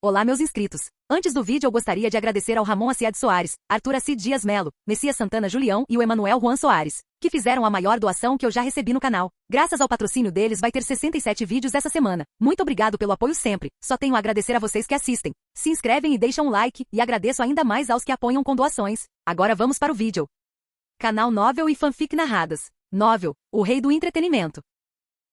Olá meus inscritos. Antes do vídeo eu gostaria de agradecer ao Ramon Aciad Soares, Arthur Acid Dias Melo, Messias Santana Julião e o Emanuel Juan Soares, que fizeram a maior doação que eu já recebi no canal. Graças ao patrocínio deles vai ter 67 vídeos essa semana. Muito obrigado pelo apoio sempre. Só tenho a agradecer a vocês que assistem. Se inscrevem e deixam um like, e agradeço ainda mais aos que apoiam com doações. Agora vamos para o vídeo. Canal Novel e Fanfic Narradas. Novel, o rei do entretenimento.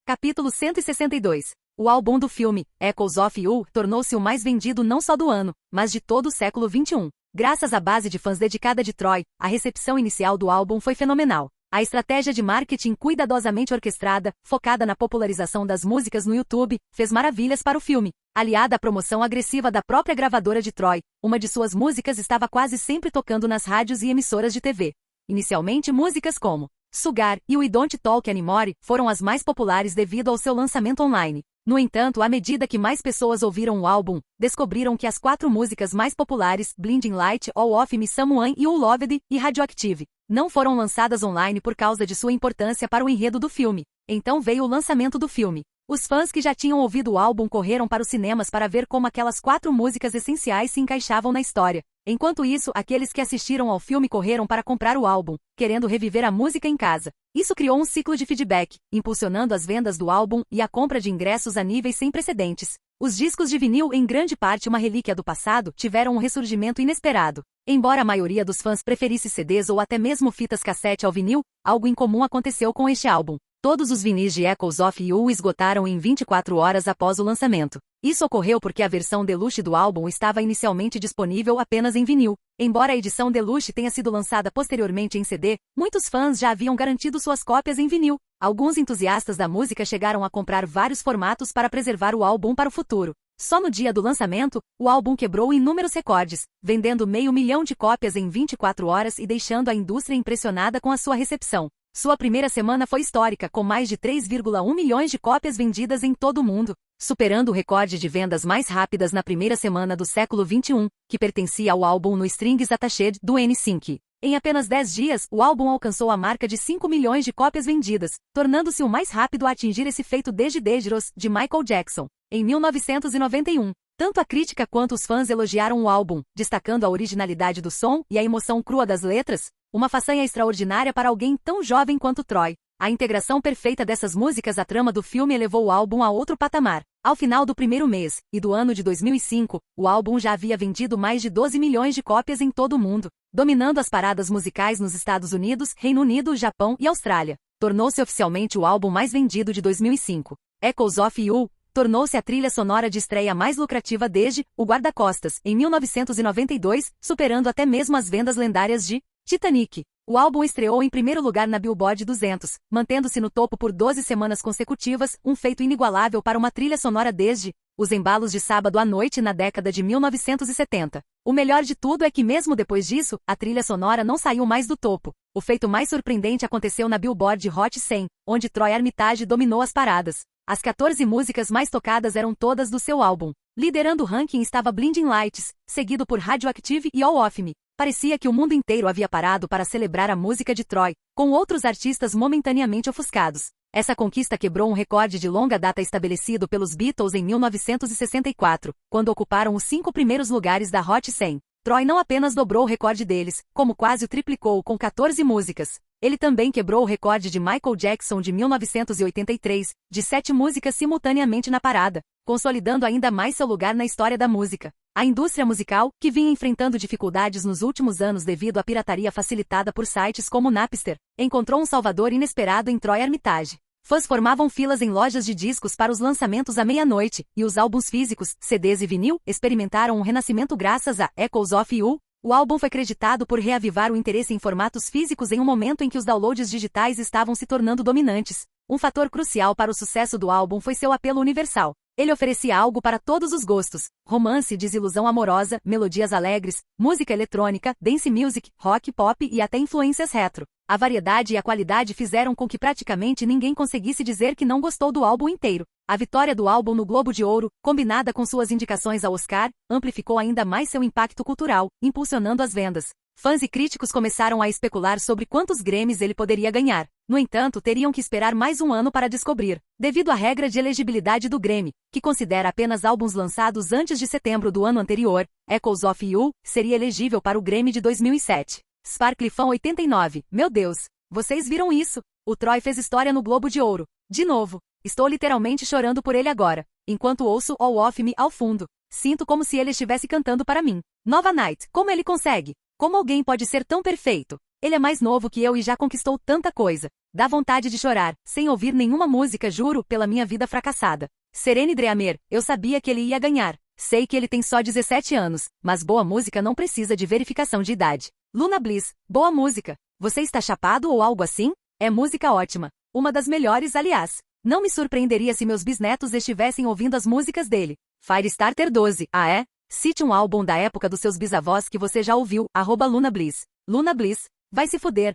Capítulo 162. O álbum do filme, Echoes of You, tornou-se o mais vendido não só do ano, mas de todo o século XXI. Graças à base de fãs dedicada de Troy, a recepção inicial do álbum foi fenomenal. A estratégia de marketing cuidadosamente orquestrada, focada na popularização das músicas no YouTube, fez maravilhas para o filme. Aliada à promoção agressiva da própria gravadora de Troy, uma de suas músicas estava quase sempre tocando nas rádios e emissoras de TV. Inicialmente músicas como Sugar e We Don't Talk Anymore foram as mais populares devido ao seu lançamento online. No entanto, à medida que mais pessoas ouviram o álbum, descobriram que as 4 músicas mais populares, Blinding Light, All of Me Someone e You Loved, e Radioactive, não foram lançadas online por causa de sua importância para o enredo do filme. Então veio o lançamento do filme. Os fãs que já tinham ouvido o álbum correram para os cinemas para ver como aquelas 4 músicas essenciais se encaixavam na história. Enquanto isso, aqueles que assistiram ao filme correram para comprar o álbum, querendo reviver a música em casa. Isso criou um ciclo de feedback, impulsionando as vendas do álbum e a compra de ingressos a níveis sem precedentes. Os discos de vinil, em grande parte uma relíquia do passado, tiveram um ressurgimento inesperado. Embora a maioria dos fãs preferisse CDs ou até mesmo fitas cassete ao vinil, algo incomum aconteceu com este álbum. Todos os vinis de Echoes of You esgotaram em 24 horas após o lançamento. Isso ocorreu porque a versão deluxe do álbum estava inicialmente disponível apenas em vinil. Embora a edição deluxe tenha sido lançada posteriormente em CD, muitos fãs já haviam garantido suas cópias em vinil. Alguns entusiastas da música chegaram a comprar vários formatos para preservar o álbum para o futuro. Só no dia do lançamento, o álbum quebrou inúmeros recordes, vendendo 500.000 de cópias em 24 horas e deixando a indústria impressionada com a sua recepção. Sua primeira semana foi histórica, com mais de 3,1 milhões de cópias vendidas em todo o mundo, superando o recorde de vendas mais rápidas na primeira semana do século XXI, que pertencia ao álbum No Strings Attached, do NSYNC. Em apenas 10 dias, o álbum alcançou a marca de 5 milhões de cópias vendidas, tornando-se o mais rápido a atingir esse feito desde Dangerous, de Michael Jackson, em 1991. Tanto a crítica quanto os fãs elogiaram o álbum, destacando a originalidade do som e a emoção crua das letras, uma façanha extraordinária para alguém tão jovem quanto Troy. A integração perfeita dessas músicas à trama do filme elevou o álbum a outro patamar. Ao final do primeiro mês, e do ano de 2005, o álbum já havia vendido mais de 12 milhões de cópias em todo o mundo, dominando as paradas musicais nos Estados Unidos, Reino Unido, Japão e Austrália. Tornou-se oficialmente o álbum mais vendido de 2005. Echoes of You tornou-se a trilha sonora de estreia mais lucrativa desde O Guarda-Costas, em 1992, superando até mesmo as vendas lendárias de Titanic. O álbum estreou em primeiro lugar na Billboard 200, mantendo-se no topo por 12 semanas consecutivas, um feito inigualável para uma trilha sonora desde Os Embalos de Sábado à Noite na década de 1970. O melhor de tudo é que mesmo depois disso, a trilha sonora não saiu mais do topo. O feito mais surpreendente aconteceu na Billboard Hot 100, onde Troy Armitage dominou as paradas. As 14 músicas mais tocadas eram todas do seu álbum. Liderando o ranking estava Blinding Lights, seguido por Radioactive e All of Me. Parecia que o mundo inteiro havia parado para celebrar a música de Troy, com outros artistas momentaneamente ofuscados. Essa conquista quebrou um recorde de longa data estabelecido pelos Beatles em 1964, quando ocuparam os 5 primeiros lugares da Hot 100. Troy não apenas dobrou o recorde deles, como quase o triplicou com 14 músicas. Ele também quebrou o recorde de Michael Jackson de 1983, de 7 músicas simultaneamente na parada, consolidando ainda mais seu lugar na história da música. A indústria musical, que vinha enfrentando dificuldades nos últimos anos devido à pirataria facilitada por sites como Napster, encontrou um salvador inesperado em Troy Armitage. Fãs formavam filas em lojas de discos para os lançamentos à meia-noite, e os álbuns físicos, CDs e vinil, experimentaram um renascimento graças a Echoes of You. O álbum foi creditado por reavivar o interesse em formatos físicos em um momento em que os downloads digitais estavam se tornando dominantes. Um fator crucial para o sucesso do álbum foi seu apelo universal. Ele oferecia algo para todos os gostos: romance, desilusão amorosa, melodias alegres, música eletrônica, dance music, rock, pop e até influências retro. A variedade e a qualidade fizeram com que praticamente ninguém conseguisse dizer que não gostou do álbum inteiro. A vitória do álbum no Globo de Ouro, combinada com suas indicações ao Oscar, amplificou ainda mais seu impacto cultural, impulsionando as vendas. Fãs e críticos começaram a especular sobre quantos Grammys ele poderia ganhar. No entanto, teriam que esperar mais um ano para descobrir, devido à regra de elegibilidade do Grammy, que considera apenas álbuns lançados antes de setembro do ano anterior. Echoes of You seria elegível para o Grammy de 2007. Sparkly Fan 89. Meu Deus, vocês viram isso? O Troy fez história no Globo de Ouro. De novo. Estou literalmente chorando por ele agora, enquanto ouço All of Me ao fundo. Sinto como se ele estivesse cantando para mim. Nova Night, como ele consegue? Como alguém pode ser tão perfeito? Ele é mais novo que eu e já conquistou tanta coisa. Dá vontade de chorar, sem ouvir nenhuma música, juro, pela minha vida fracassada. Serene Dreamer, eu sabia que ele ia ganhar. Sei que ele tem só 17 anos, mas boa música não precisa de verificação de idade. Luna Bliss, boa música. Você está chapado ou algo assim? É música ótima. Uma das melhores, aliás. Não me surpreenderia se meus bisnetos estivessem ouvindo as músicas dele. Firestarter 12, ah é? Cite um álbum da época dos seus bisavós que você já ouviu, @Luna Bliss. Luna Bliss, vai se fuder,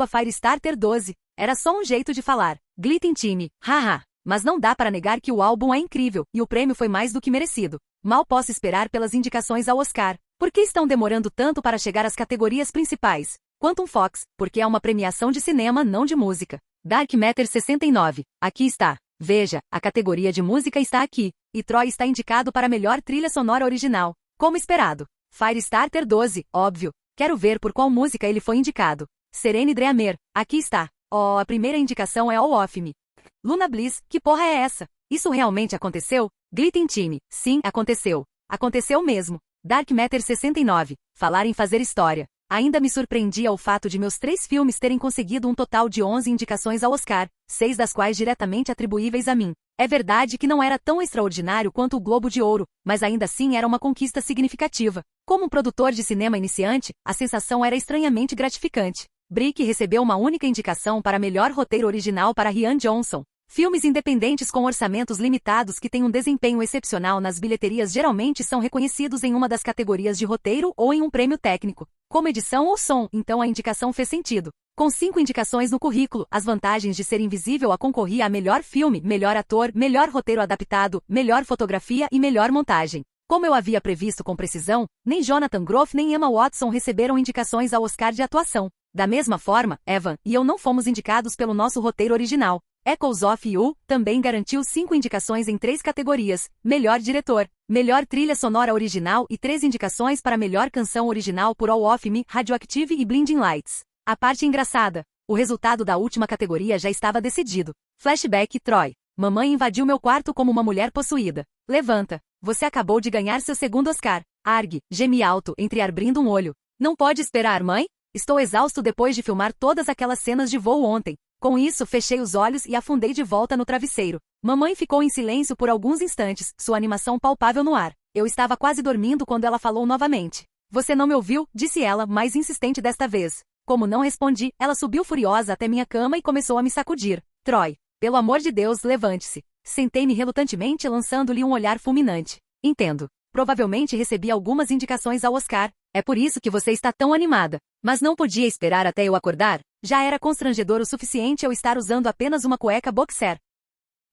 @Firestarter 12. Era só um jeito de falar. Glitten Time, haha. Mas não dá para negar que o álbum é incrível, e o prêmio foi mais do que merecido. Mal posso esperar pelas indicações ao Oscar. Por que estão demorando tanto para chegar às categorias principais? Quantum Fox, porque é uma premiação de cinema, não de música. Dark Matter 69, aqui está. Veja, a categoria de música está aqui, e Troy está indicado para melhor trilha sonora original. Como esperado. Firestarter 12, óbvio. Quero ver por qual música ele foi indicado. Serene Dreamer, aqui está. Oh, a primeira indicação é All of Me. Luna Bliss, que porra é essa? Isso realmente aconteceu? Glitten Time, sim, aconteceu. Aconteceu mesmo. Dark Matter 69, falar em fazer história. Ainda me surpreendia o fato de meus 3 filmes terem conseguido um total de 11 indicações ao Oscar, 6 das quais diretamente atribuíveis a mim. É verdade que não era tão extraordinário quanto o Globo de Ouro, mas ainda assim era uma conquista significativa. Como um produtor de cinema iniciante, a sensação era estranhamente gratificante. Brick recebeu uma única indicação para melhor roteiro original para Rian Johnson. Filmes independentes com orçamentos limitados que têm um desempenho excepcional nas bilheterias geralmente são reconhecidos em uma das categorias de roteiro ou em um prêmio técnico, como edição ou som, então a indicação fez sentido. Com 5 indicações no currículo, as vantagens de ser invisível a concorria a melhor filme, melhor ator, melhor roteiro adaptado, melhor fotografia e melhor montagem. Como eu havia previsto com precisão, nem Jonathan Groff nem Emma Watson receberam indicações ao Oscar de atuação. Da mesma forma, Evan e eu não fomos indicados pelo nosso roteiro original. Echoes of You também garantiu 5 indicações em 3 categorias, melhor diretor, melhor trilha sonora original e 3 indicações para melhor canção original por All of Me, Radioactive e Blinding Lights. A parte engraçada, o resultado da última categoria já estava decidido. Flashback, Troy. Mamãe invadiu meu quarto como uma mulher possuída. Levanta. Você acabou de ganhar seu segundo Oscar. Argue, gemi alto, entreabrindo um olho. Não pode esperar, mãe? Estou exausto depois de filmar todas aquelas cenas de voo ontem. Com isso, fechei os olhos e afundei de volta no travesseiro. Mamãe ficou em silêncio por alguns instantes, sua animação palpável no ar. Eu estava quase dormindo quando ela falou novamente. Você não me ouviu? Disse ela, mais insistente desta vez. Como não respondi, ela subiu furiosa até minha cama e começou a me sacudir. Troy, pelo amor de Deus, levante-se. Sentei-me relutantemente lançando-lhe um olhar fulminante. Entendo. Provavelmente recebi algumas indicações ao Oscar. É por isso que você está tão animada. Mas não podia esperar até eu acordar? Já era constrangedor o suficiente eu estar usando apenas uma cueca boxer.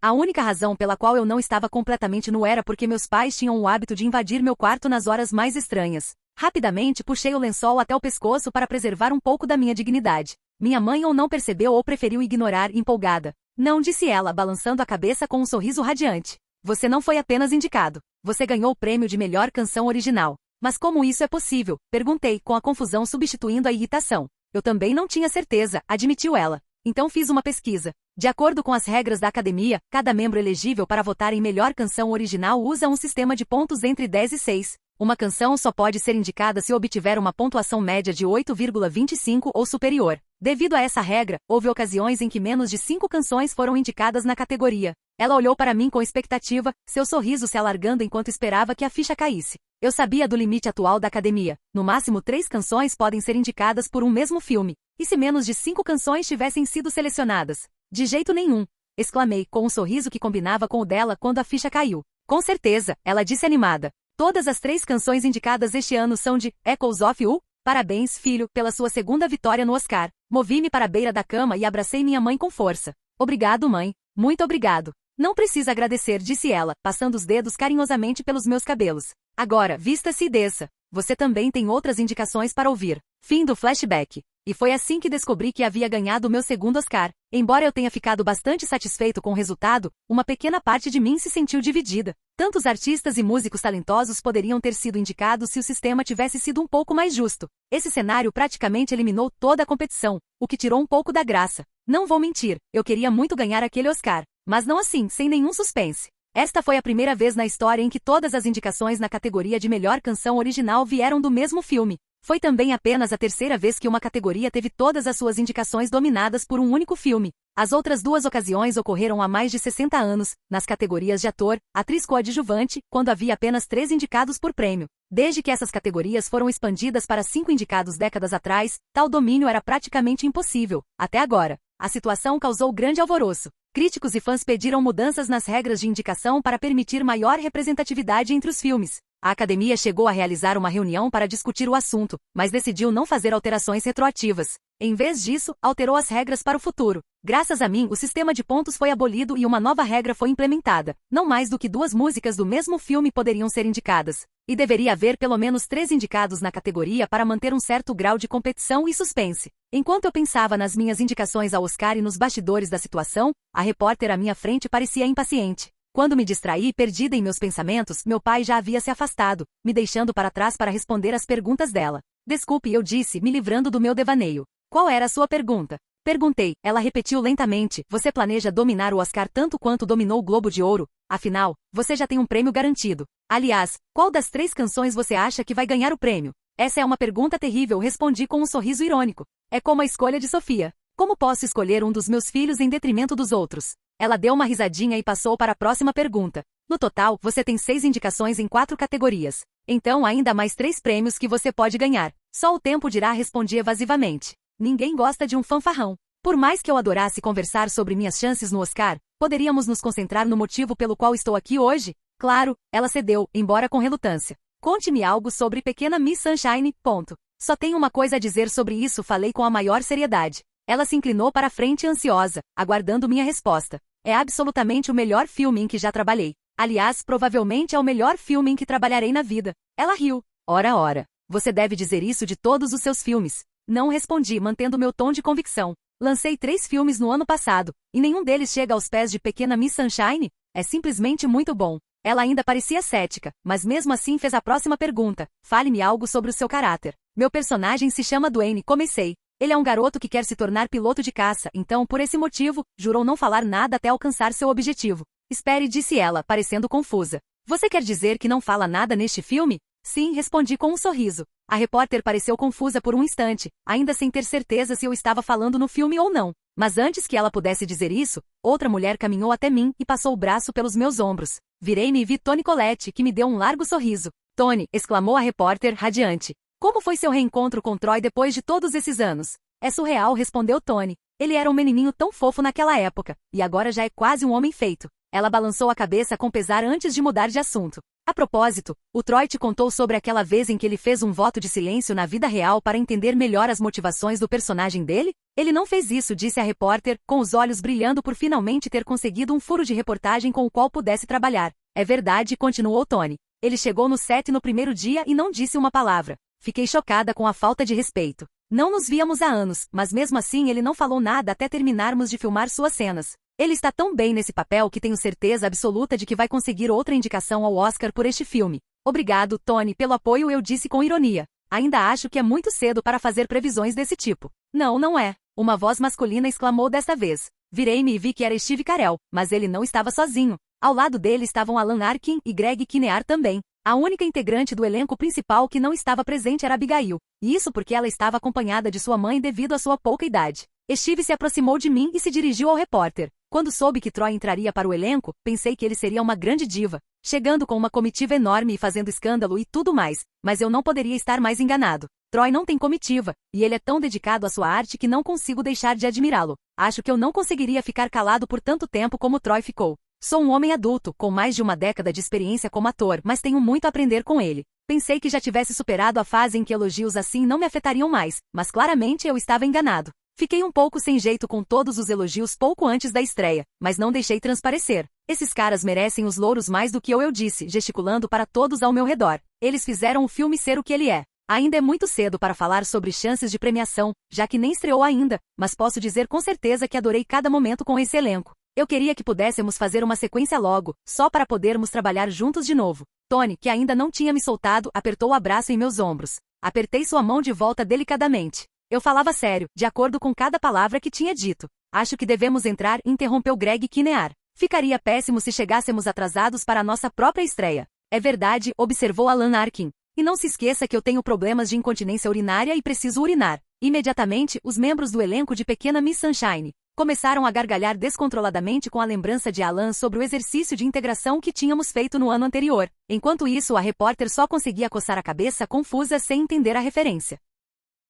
A única razão pela qual eu não estava completamente nu era porque meus pais tinham o hábito de invadir meu quarto nas horas mais estranhas. Rapidamente puxei o lençol até o pescoço para preservar um pouco da minha dignidade. Minha mãe ou não percebeu ou preferiu ignorar, empolgada. Não, disse ela, balançando a cabeça com um sorriso radiante. Você não foi apenas indicado. Você ganhou o prêmio de melhor canção original. Mas como isso é possível? Perguntei, com a confusão substituindo a irritação. Eu também não tinha certeza, admitiu ela. Então fiz uma pesquisa. De acordo com as regras da academia, cada membro elegível para votar em melhor canção original usa um sistema de pontos entre 10 e 6. Uma canção só pode ser indicada se obtiver uma pontuação média de 8,25 ou superior. Devido a essa regra, houve ocasiões em que menos de 5 canções foram indicadas na categoria. Ela olhou para mim com expectativa, seu sorriso se alargando enquanto esperava que a ficha caísse. Eu sabia do limite atual da academia. No máximo 3 canções podem ser indicadas por um mesmo filme. E se menos de 5 canções tivessem sido selecionadas? De jeito nenhum. Exclamei, com um sorriso que combinava com o dela quando a ficha caiu. Com certeza, ela disse animada. Todas as 3 canções indicadas este ano são de Echoes of You. Parabéns, filho, pela sua segunda vitória no Oscar. Movi-me para a beira da cama e abracei minha mãe com força. Obrigado, mãe. Muito obrigado. Não precisa agradecer, disse ela, passando os dedos carinhosamente pelos meus cabelos. Agora, vista-se e desça. você também tem outras indicações para ouvir. Fim do flashback. E foi assim que descobri que havia ganhado o meu segundo Oscar. Embora eu tenha ficado bastante satisfeito com o resultado, uma pequena parte de mim se sentiu dividida. Tantos artistas e músicos talentosos poderiam ter sido indicados se o sistema tivesse sido um pouco mais justo. Esse cenário praticamente eliminou toda a competição, o que tirou um pouco da graça. Não vou mentir, eu queria muito ganhar aquele Oscar, mas não assim, sem nenhum suspense. Esta foi a primeira vez na história em que todas as indicações na categoria de melhor canção original vieram do mesmo filme. Foi também apenas a terceira vez que uma categoria teve todas as suas indicações dominadas por um único filme. As outras duas ocasiões ocorreram há mais de 60 anos, nas categorias de ator, atriz coadjuvante, quando havia apenas 3 indicados por prêmio. Desde que essas categorias foram expandidas para 5 indicados décadas atrás, tal domínio era praticamente impossível, até agora. A situação causou grande alvoroço. Críticos e fãs pediram mudanças nas regras de indicação para permitir maior representatividade entre os filmes. A academia chegou a realizar uma reunião para discutir o assunto, mas decidiu não fazer alterações retroativas. Em vez disso, alterou as regras para o futuro. Graças a mim, o sistema de pontos foi abolido e uma nova regra foi implementada. Não mais do que 2 músicas do mesmo filme poderiam ser indicadas. E deveria haver pelo menos 3 indicados na categoria para manter um certo grau de competição e suspense. Enquanto eu pensava nas minhas indicações ao Oscar e nos bastidores da situação, a repórter à minha frente parecia impaciente. Quando me distraí, perdida em meus pensamentos, meu pai já havia se afastado, me deixando para trás para responder às perguntas dela. Desculpe, eu disse, me livrando do meu devaneio. Qual era a sua pergunta? Perguntei. Ela repetiu lentamente. Você planeja dominar o Oscar tanto quanto dominou o Globo de Ouro? Afinal, você já tem um prêmio garantido. Aliás, qual das 3 canções você acha que vai ganhar o prêmio? Essa é uma pergunta terrível, respondi com um sorriso irônico. É como a escolha de Sofia. Como posso escolher um dos meus filhos em detrimento dos outros? Ela deu uma risadinha e passou para a próxima pergunta. No total, você tem 6 indicações em 4 categorias. Então ainda mais 3 prêmios que você pode ganhar. Só o tempo dirá, respondi evasivamente. Ninguém gosta de um fanfarrão. Por mais que eu adorasse conversar sobre minhas chances no Oscar, poderíamos nos concentrar no motivo pelo qual estou aqui hoje? Claro, ela cedeu, embora com relutância. Conte-me algo sobre Pequena Miss Sunshine, ponto. Só tenho uma coisa a dizer sobre isso, falei com a maior seriedade. Ela se inclinou para a frente ansiosa, aguardando minha resposta. É absolutamente o melhor filme em que já trabalhei. Aliás, provavelmente é o melhor filme em que trabalharei na vida. Ela riu. Ora. Você deve dizer isso de todos os seus filmes. Não respondi, mantendo meu tom de convicção. Lancei 3 filmes no ano passado, e nenhum deles chega aos pés de Pequena Miss Sunshine? É simplesmente muito bom. Ela ainda parecia cética, mas mesmo assim fez a próxima pergunta. Fale-me algo sobre o seu caráter. Meu personagem se chama Dwayne, comecei. Ele é um garoto que quer se tornar piloto de caça, então, por esse motivo, jurou não falar nada até alcançar seu objetivo. Espere, disse ela, parecendo confusa. Você quer dizer que não fala nada neste filme? Sim, respondi com um sorriso. A repórter pareceu confusa por um instante, ainda sem ter certeza se eu estava falando no filme ou não. Mas antes que ela pudesse dizer isso, outra mulher caminhou até mim e passou o braço pelos meus ombros. Virei-me e vi Toni Collette, que me deu um largo sorriso. Toni, exclamou a repórter, radiante. Como foi seu reencontro com Troy depois de todos esses anos? É surreal, respondeu Toni. Ele era um menininho tão fofo naquela época, e agora já é quase um homem feito. Ela balançou a cabeça com pesar antes de mudar de assunto. A propósito, o Troy te contou sobre aquela vez em que ele fez um voto de silêncio na vida real para entender melhor as motivações do personagem dele? Ele não fez isso, disse a repórter, com os olhos brilhando por finalmente ter conseguido um furo de reportagem com o qual pudesse trabalhar. É verdade, continuou Toni. Ele chegou no set no primeiro dia e não disse uma palavra. Fiquei chocada com a falta de respeito. Não nos víamos há anos, mas mesmo assim ele não falou nada até terminarmos de filmar suas cenas. Ele está tão bem nesse papel que tenho certeza absoluta de que vai conseguir outra indicação ao Oscar por este filme. Obrigado, Toni, pelo apoio, eu disse com ironia. Ainda acho que é muito cedo para fazer previsões desse tipo. Não, não é. Uma voz masculina exclamou desta vez. Virei-me e vi que era Steve Carell, mas ele não estava sozinho. Ao lado dele estavam Alan Arkin e Greg Kinnear também. A única integrante do elenco principal que não estava presente era Abigail, e isso porque ela estava acompanhada de sua mãe devido à sua pouca idade. Steve se aproximou de mim e se dirigiu ao repórter. Quando soube que Troy entraria para o elenco, pensei que ele seria uma grande diva, chegando com uma comitiva enorme e fazendo escândalo e tudo mais, mas eu não poderia estar mais enganado. Troy não tem comitiva, e ele é tão dedicado à sua arte que não consigo deixar de admirá-lo. Acho que eu não conseguiria ficar calado por tanto tempo como Troy ficou. Sou um homem adulto, com mais de uma década de experiência como ator, mas tenho muito a aprender com ele. Pensei que já tivesse superado a fase em que elogios assim não me afetariam mais, mas claramente eu estava enganado. Fiquei um pouco sem jeito com todos os elogios pouco antes da estreia, mas não deixei transparecer. Esses caras merecem os louros mais do que eu disse, gesticulando para todos ao meu redor. Eles fizeram o filme ser o que ele é. Ainda é muito cedo para falar sobre chances de premiação, já que nem estreou ainda, mas posso dizer com certeza que adorei cada momento com esse elenco. Eu queria que pudéssemos fazer uma sequência logo, só para podermos trabalhar juntos de novo. Tony, que ainda não tinha me soltado, apertou o abraço em meus ombros. Apertei sua mão de volta delicadamente. Eu falava sério, de acordo com cada palavra que tinha dito. Acho que devemos entrar, interrompeu Greg Kinnear. Ficaria péssimo se chegássemos atrasados para a nossa própria estreia. É verdade, observou Alan Arkin. E não se esqueça que eu tenho problemas de incontinência urinária e preciso urinar. Imediatamente, os membros do elenco de Pequena Miss Sunshine começaram a gargalhar descontroladamente com a lembrança de Alan sobre o exercício de integração que tínhamos feito no ano anterior. Enquanto isso, a repórter só conseguia coçar a cabeça confusa sem entender a referência.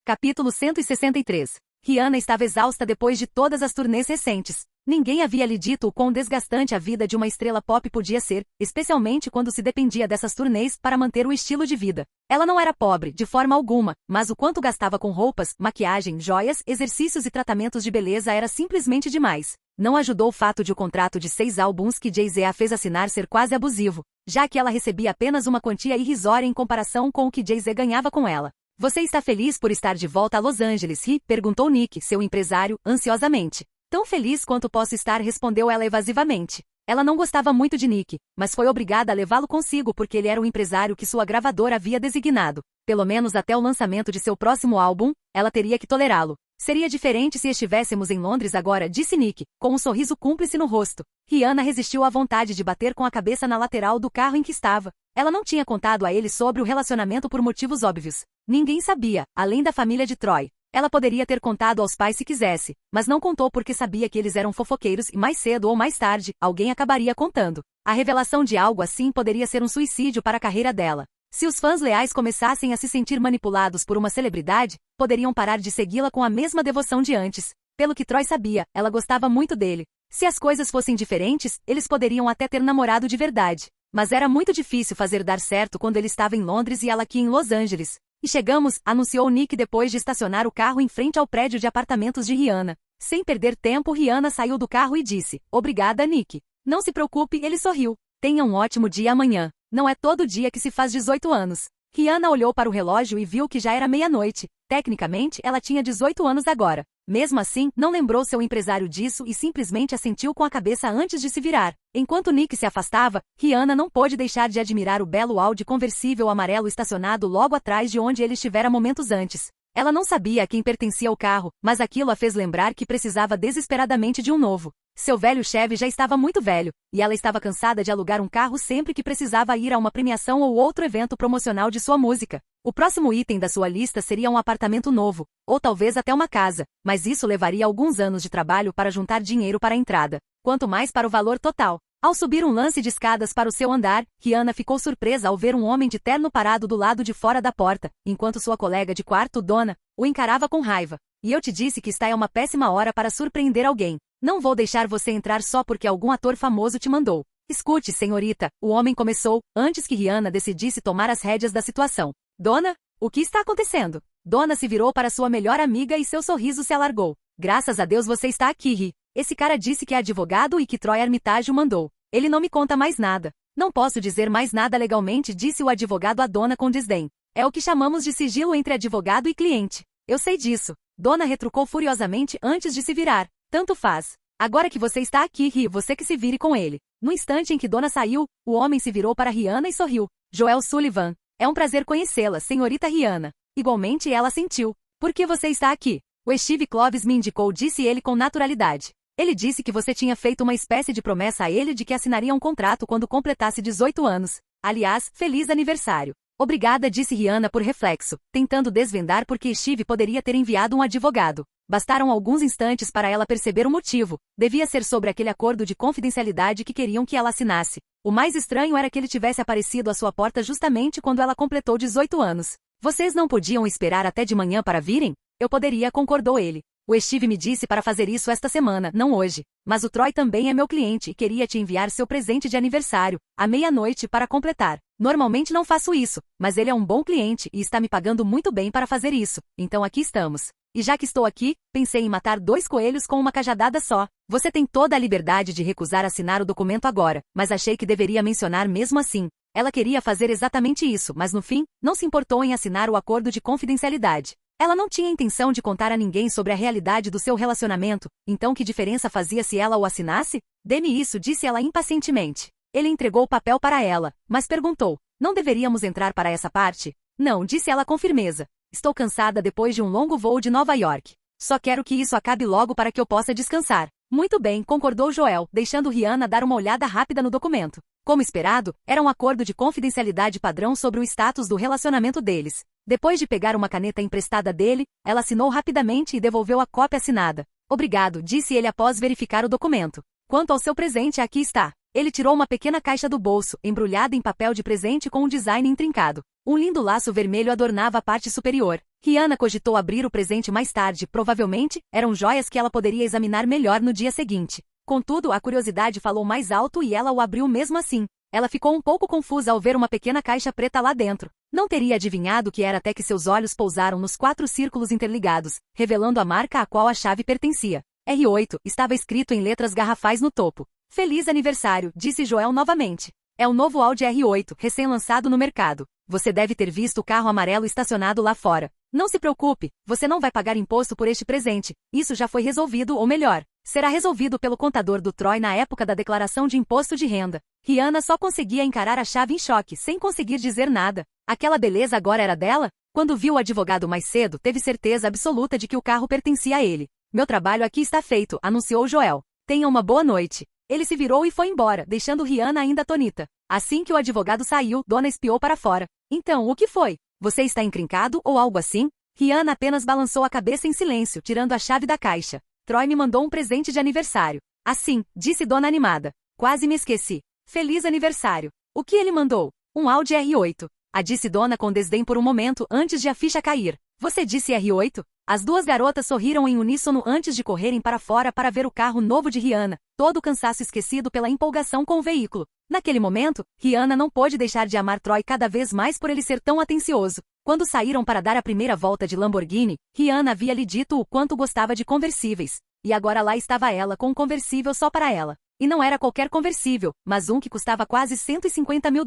Capítulo 163. Rihanna estava exausta depois de todas as turnês recentes. Ninguém havia lhe dito o quão desgastante a vida de uma estrela pop podia ser, especialmente quando se dependia dessas turnês para manter o estilo de vida. Ela não era pobre, de forma alguma, mas o quanto gastava com roupas, maquiagem, joias, exercícios e tratamentos de beleza era simplesmente demais. Não ajudou o fato de o contrato de 6 álbuns que Jay-Z a fez assinar ser quase abusivo, já que ela recebia apenas uma quantia irrisória em comparação com o que Jay-Z ganhava com ela. Você está feliz por estar de volta a Los Angeles, Ri? Perguntou Nick, seu empresário, ansiosamente. Tão feliz quanto posso estar, respondeu ela evasivamente. Ela não gostava muito de Nick, mas foi obrigada a levá-lo consigo porque ele era o empresário que sua gravadora havia designado. Pelo menos até o lançamento de seu próximo álbum, ela teria que tolerá-lo. Seria diferente se estivéssemos em Londres agora, disse Nick, com um sorriso cúmplice no rosto. Rihanna resistiu à vontade de bater com a cabeça na lateral do carro em que estava. Ela não tinha contado a ele sobre o relacionamento por motivos óbvios. Ninguém sabia, além da família de Troy. Ela poderia ter contado aos pais se quisesse, mas não contou porque sabia que eles eram fofoqueiros e mais cedo ou mais tarde, alguém acabaria contando. A revelação de algo assim poderia ser um suicídio para a carreira dela. Se os fãs leais começassem a se sentir manipulados por uma celebridade, poderiam parar de segui-la com a mesma devoção de antes. Pelo que Troy sabia, ela gostava muito dele. Se as coisas fossem diferentes, eles poderiam até ter namorado de verdade. Mas era muito difícil fazer dar certo quando ele estava em Londres e ela aqui em Los Angeles. E chegamos, anunciou Nick depois de estacionar o carro em frente ao prédio de apartamentos de Rihanna. Sem perder tempo, Rihanna saiu do carro e disse, obrigada, Nick. Não se preocupe, ele sorriu. Tenha um ótimo dia amanhã. Não é todo dia que se faz 18 anos. Rihanna olhou para o relógio e viu que já era meia-noite. Tecnicamente, ela tinha 18 anos agora. Mesmo assim, não lembrou seu empresário disso e simplesmente assentiu com a cabeça antes de se virar. Enquanto Nick se afastava, Rihanna não pôde deixar de admirar o belo Audi conversível amarelo estacionado logo atrás de onde ele estivera momentos antes. Ela não sabia a quem pertencia o carro, mas aquilo a fez lembrar que precisava desesperadamente de um novo. Seu velho Chevy já estava muito velho, e ela estava cansada de alugar um carro sempre que precisava ir a uma premiação ou outro evento promocional de sua música. O próximo item da sua lista seria um apartamento novo, ou talvez até uma casa, mas isso levaria alguns anos de trabalho para juntar dinheiro para a entrada, quanto mais para o valor total. Ao subir um lance de escadas para o seu andar, Rihanna ficou surpresa ao ver um homem de terno parado do lado de fora da porta, enquanto sua colega de quarto, Donna, o encarava com raiva. E eu te disse que está é uma péssima hora para surpreender alguém. Não vou deixar você entrar só porque algum ator famoso te mandou. Escute, senhorita, o homem começou, antes que Rihanna decidisse tomar as rédeas da situação. Donna, o que está acontecendo? Donna se virou para sua melhor amiga e seu sorriso se alargou. Graças a Deus você está aqui, Ri. Esse cara disse que é advogado e que Troy Armitage o mandou. Ele não me conta mais nada. Não posso dizer mais nada legalmente, disse o advogado a Donna com desdém. É o que chamamos de sigilo entre advogado e cliente. Eu sei disso. Donna retrucou furiosamente antes de se virar. Tanto faz. Agora que você está aqui, Ri, você que se vire com ele. No instante em que Donna saiu, o homem se virou para Rihanna e sorriu. Joel Sullivan. É um prazer conhecê-la, senhorita Rihanna. Igualmente ela sentiu. Por que você está aqui? O Steve Clovis me indicou, disse ele com naturalidade. Ele disse que você tinha feito uma espécie de promessa a ele de que assinaria um contrato quando completasse 18 anos. Aliás, feliz aniversário. Obrigada, disse Rihanna por reflexo, tentando desvendar por que Steve poderia ter enviado um advogado. Bastaram alguns instantes para ela perceber o motivo. Devia ser sobre aquele acordo de confidencialidade que queriam que ela assinasse. O mais estranho era que ele tivesse aparecido à sua porta justamente quando ela completou 18 anos. Vocês não podiam esperar até de manhã para virem? Eu poderia, concordou ele. O Steve me disse para fazer isso esta semana, não hoje. Mas o Troy também é meu cliente e queria te enviar seu presente de aniversário, à meia-noite para completar. Normalmente não faço isso, mas ele é um bom cliente e está me pagando muito bem para fazer isso, então aqui estamos. E já que estou aqui, pensei em matar 2 coelhos com uma cajadada só. Você tem toda a liberdade de recusar assinar o documento agora, mas achei que deveria mencionar mesmo assim. Ela queria fazer exatamente isso, mas no fim, não se importou em assinar o acordo de confidencialidade. Ela não tinha intenção de contar a ninguém sobre a realidade do seu relacionamento, então que diferença fazia se ela o assinasse? Dê-me isso, disse ela impacientemente. Ele entregou o papel para ela, mas perguntou, não deveríamos entrar para essa parte? Não, disse ela com firmeza. Estou cansada depois de um longo voo de Nova York. Só quero que isso acabe logo para que eu possa descansar. Muito bem, concordou Joel, deixando Rihanna dar uma olhada rápida no documento. Como esperado, era um acordo de confidencialidade padrão sobre o status do relacionamento deles. Depois de pegar uma caneta emprestada dele, ela assinou rapidamente e devolveu a cópia assinada. Obrigado, disse ele após verificar o documento. Quanto ao seu presente, aqui está. Ele tirou uma pequena caixa do bolso, embrulhada em papel de presente com um design intrincado. Um lindo laço vermelho adornava a parte superior. Rihanna cogitou abrir o presente mais tarde, provavelmente, eram joias que ela poderia examinar melhor no dia seguinte. Contudo, a curiosidade falou mais alto e ela o abriu mesmo assim. Ela ficou um pouco confusa ao ver uma pequena caixa preta lá dentro. Não teria adivinhado o que era até que seus olhos pousaram nos 4 círculos interligados, revelando a marca a qual a chave pertencia. R8, estava escrito em letras garrafais no topo. Feliz aniversário, disse Joel novamente. É o novo Audi R8, recém-lançado no mercado. Você deve ter visto o carro amarelo estacionado lá fora. Não se preocupe, você não vai pagar imposto por este presente. Isso já foi resolvido, ou melhor, será resolvido pelo contador do Troy na época da declaração de imposto de renda. Rihanna só conseguia encarar a chave em choque, sem conseguir dizer nada. Aquela beleza agora era dela? Quando viu o advogado mais cedo, teve certeza absoluta de que o carro pertencia a ele. Meu trabalho aqui está feito, anunciou Joel. Tenha uma boa noite. Ele se virou e foi embora, deixando Rihanna ainda atônita. Assim que o advogado saiu, Donna espiou para fora. Então, o que foi? Você está encrencado ou algo assim? Rihanna apenas balançou a cabeça em silêncio, tirando a chave da caixa. Troy me mandou um presente de aniversário. Assim, disse Donna animada. Quase me esqueci. Feliz aniversário. O que ele mandou? Um Audi R8. A disse Donna com desdém por um momento antes de a ficha cair. Você disse R8? As 2 garotas sorriram em uníssono antes de correrem para fora para ver o carro novo de Rihanna, todo o cansaço esquecido pela empolgação com o veículo. Naquele momento, Rihanna não pôde deixar de amar Troy cada vez mais por ele ser tão atencioso. Quando saíram para dar a primeira volta de Lamborghini, Rihanna havia lhe dito o quanto gostava de conversíveis. E agora lá estava ela com um conversível só para ela. E não era qualquer conversível, mas um que custava quase $150 mil.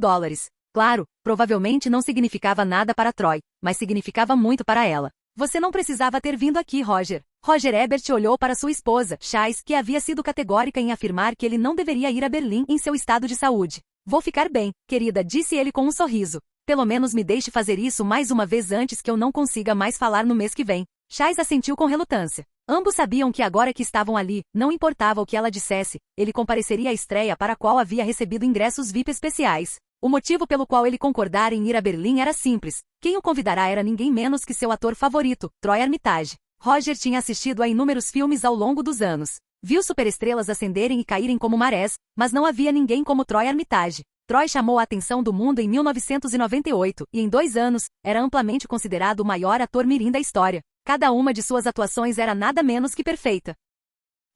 Claro, provavelmente não significava nada para Troy, mas significava muito para ela. Você não precisava ter vindo aqui, Roger. Roger Ebert olhou para sua esposa, Chase, que havia sido categórica em afirmar que ele não deveria ir a Berlim em seu estado de saúde. Vou ficar bem, querida, disse ele com um sorriso. Pelo menos me deixe fazer isso mais uma vez antes que eu não consiga mais falar no mês que vem. Chase assentiu com relutância. Ambos sabiam que agora que estavam ali, não importava o que ela dissesse, ele compareceria à estreia para a qual havia recebido ingressos VIP especiais. O motivo pelo qual ele concordara em ir a Berlim era simples. Quem o convidará era ninguém menos que seu ator favorito, Troy Armitage. Roger tinha assistido a inúmeros filmes ao longo dos anos. Viu superestrelas ascenderem e caírem como marés, mas não havia ninguém como Troy Armitage. Troy chamou a atenção do mundo em 1998 e em 2 anos, era amplamente considerado o maior ator mirim da história. Cada uma de suas atuações era nada menos que perfeita.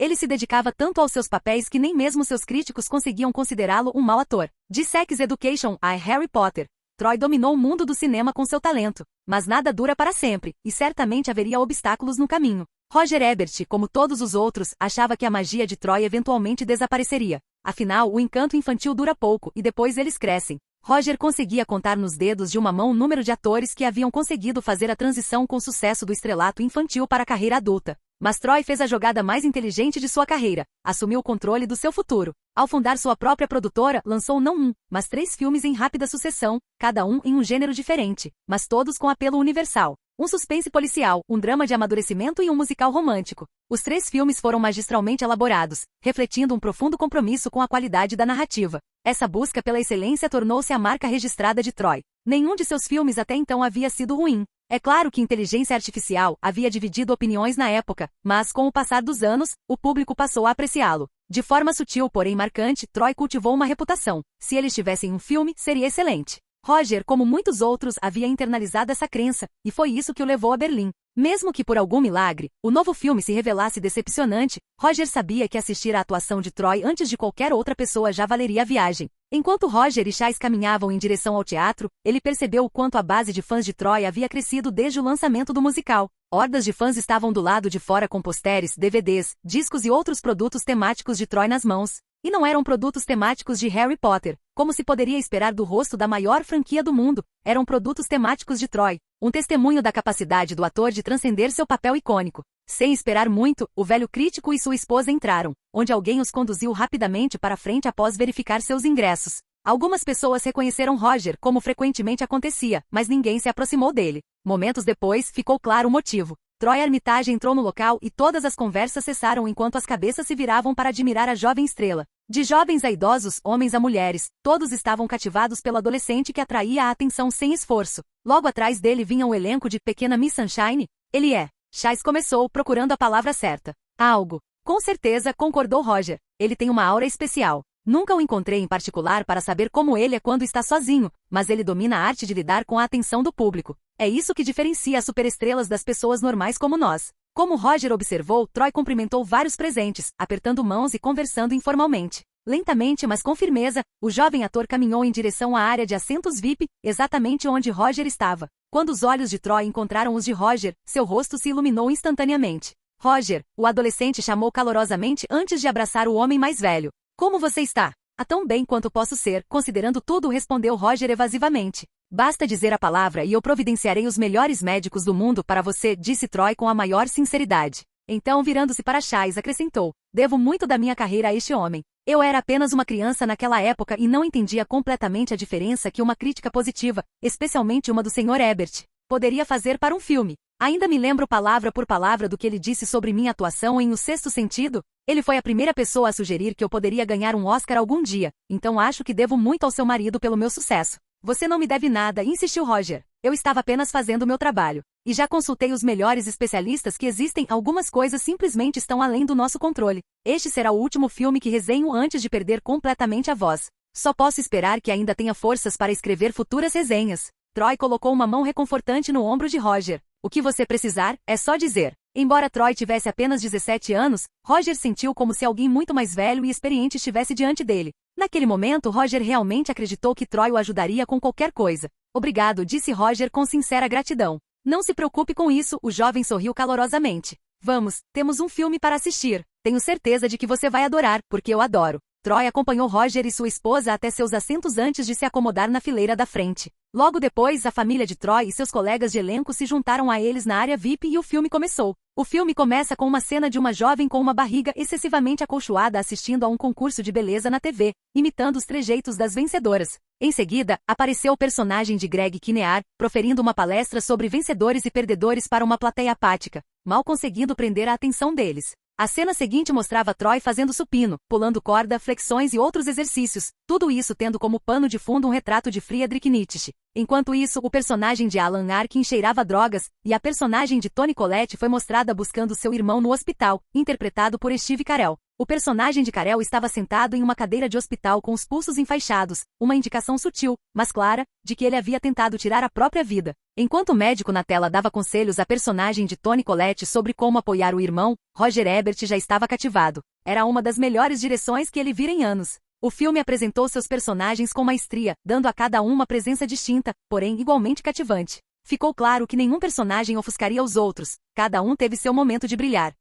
Ele se dedicava tanto aos seus papéis que nem mesmo seus críticos conseguiam considerá-lo um mau ator. De Sex Education a Harry Potter, Troy dominou o mundo do cinema com seu talento. Mas nada dura para sempre, e certamente haveria obstáculos no caminho. Roger Ebert, como todos os outros, achava que a magia de Troy eventualmente desapareceria. Afinal, o encanto infantil dura pouco, e depois eles crescem. Roger conseguia contar nos dedos de uma mão o número de atores que haviam conseguido fazer a transição com sucesso do estrelato infantil para a carreira adulta. Mas Troy fez a jogada mais inteligente de sua carreira, assumiu o controle do seu futuro. Ao fundar sua própria produtora, lançou não um, mas 3 filmes em rápida sucessão, cada um em um gênero diferente, mas todos com apelo universal. Um suspense policial, um drama de amadurecimento e um musical romântico. Os 3 filmes foram magistralmente elaborados, refletindo um profundo compromisso com a qualidade da narrativa. Essa busca pela excelência tornou-se a marca registrada de Troy. Nenhum de seus filmes até então havia sido ruim. É claro que inteligência artificial havia dividido opiniões na época, mas com o passar dos anos, o público passou a apreciá-lo. De forma sutil porém marcante, Troy cultivou uma reputação. Se ele estivesse em um filme, seria excelente. Roger, como muitos outros, havia internalizado essa crença, e foi isso que o levou a Berlim. Mesmo que por algum milagre, o novo filme se revelasse decepcionante, Roger sabia que assistir à atuação de Troy antes de qualquer outra pessoa já valeria a viagem. Enquanto Roger e Chase caminhavam em direção ao teatro, ele percebeu o quanto a base de fãs de Troy havia crescido desde o lançamento do musical. Hordas de fãs estavam do lado de fora com posteres, DVDs, discos e outros produtos temáticos de Troy nas mãos. E não eram produtos temáticos de Harry Potter, como se poderia esperar do rosto da maior franquia do mundo. Eram produtos temáticos de Troy, um testemunho da capacidade do ator de transcender seu papel icônico. Sem esperar muito, o velho crítico e sua esposa entraram, onde alguém os conduziu rapidamente para frente após verificar seus ingressos. Algumas pessoas reconheceram Roger, como frequentemente acontecia, mas ninguém se aproximou dele. Momentos depois, ficou claro o motivo. Troy Armitage entrou no local e todas as conversas cessaram enquanto as cabeças se viravam para admirar a jovem estrela. De jovens a idosos, homens a mulheres, todos estavam cativados pelo adolescente que atraía a atenção sem esforço. Logo atrás dele vinha o elenco de Pequena Miss Sunshine. Ele é. Chase começou procurando a palavra certa. Algo. Com certeza, concordou Roger. Ele tem uma aura especial. Nunca o encontrei em particular para saber como ele é quando está sozinho, mas ele domina a arte de lidar com a atenção do público. É isso que diferencia as superestrelas das pessoas normais como nós. Como Roger observou, Troy cumprimentou vários presentes, apertando mãos e conversando informalmente. Lentamente, mas com firmeza, o jovem ator caminhou em direção à área de assentos VIP, exatamente onde Roger estava. Quando os olhos de Troy encontraram os de Roger, seu rosto se iluminou instantaneamente. Roger, o adolescente chamou calorosamente antes de abraçar o homem mais velho. Como você está? Tão bem quanto posso ser, considerando tudo, respondeu Roger evasivamente. Basta dizer a palavra e eu providenciarei os melhores médicos do mundo para você, disse Troy com a maior sinceridade. Então, virando-se para Chase, acrescentou, devo muito da minha carreira a este homem. Eu era apenas uma criança naquela época e não entendia completamente a diferença que uma crítica positiva, especialmente uma do Sr. Ebert, poderia fazer para um filme. Ainda me lembro palavra por palavra do que ele disse sobre minha atuação em O Sexto Sentido. Ele foi a primeira pessoa a sugerir que eu poderia ganhar um Oscar algum dia, então acho que devo muito ao seu marido pelo meu sucesso. Você não me deve nada, insistiu Roger. Eu estava apenas fazendo o meu trabalho. E já consultei os melhores especialistas que existem, algumas coisas simplesmente estão além do nosso controle. Este será o último filme que resenho antes de perder completamente a voz. Só posso esperar que ainda tenha forças para escrever futuras resenhas. Troy colocou uma mão reconfortante no ombro de Roger. O que você precisar, é só dizer. Embora Troy tivesse apenas 17 anos, Roger sentiu como se alguém muito mais velho e experiente estivesse diante dele. Naquele momento, Roger realmente acreditou que Troy o ajudaria com qualquer coisa. Obrigado, disse Roger com sincera gratidão. Não se preocupe com isso, o jovem sorriu calorosamente. Vamos, temos um filme para assistir. Tenho certeza de que você vai adorar, porque eu adoro. Troy acompanhou Roger e sua esposa até seus assentos antes de se acomodar na fileira da frente. Logo depois, a família de Troy e seus colegas de elenco se juntaram a eles na área VIP e o filme começou. O filme começa com uma cena de uma jovem com uma barriga excessivamente acolchoada assistindo a um concurso de beleza na TV, imitando os trejeitos das vencedoras. Em seguida, apareceu o personagem de Greg Kinnear, proferindo uma palestra sobre vencedores e perdedores para uma plateia apática, mal conseguindo prender a atenção deles. A cena seguinte mostrava Troy fazendo supino, pulando corda, flexões e outros exercícios, tudo isso tendo como pano de fundo um retrato de Friedrich Nietzsche. Enquanto isso, o personagem de Alan Arkin cheirava drogas, e a personagem de Toni Collette foi mostrada buscando seu irmão no hospital, interpretado por Steve Carell. O personagem de Carell estava sentado em uma cadeira de hospital com os pulsos enfaixados, uma indicação sutil, mas clara, de que ele havia tentado tirar a própria vida. Enquanto o médico na tela dava conselhos à personagem de Toni Collette sobre como apoiar o irmão, Roger Ebert já estava cativado. Era uma das melhores direções que ele vira em anos. O filme apresentou seus personagens com maestria, dando a cada um uma presença distinta, porém igualmente cativante. Ficou claro que nenhum personagem ofuscaria os outros, cada um teve seu momento de brilhar.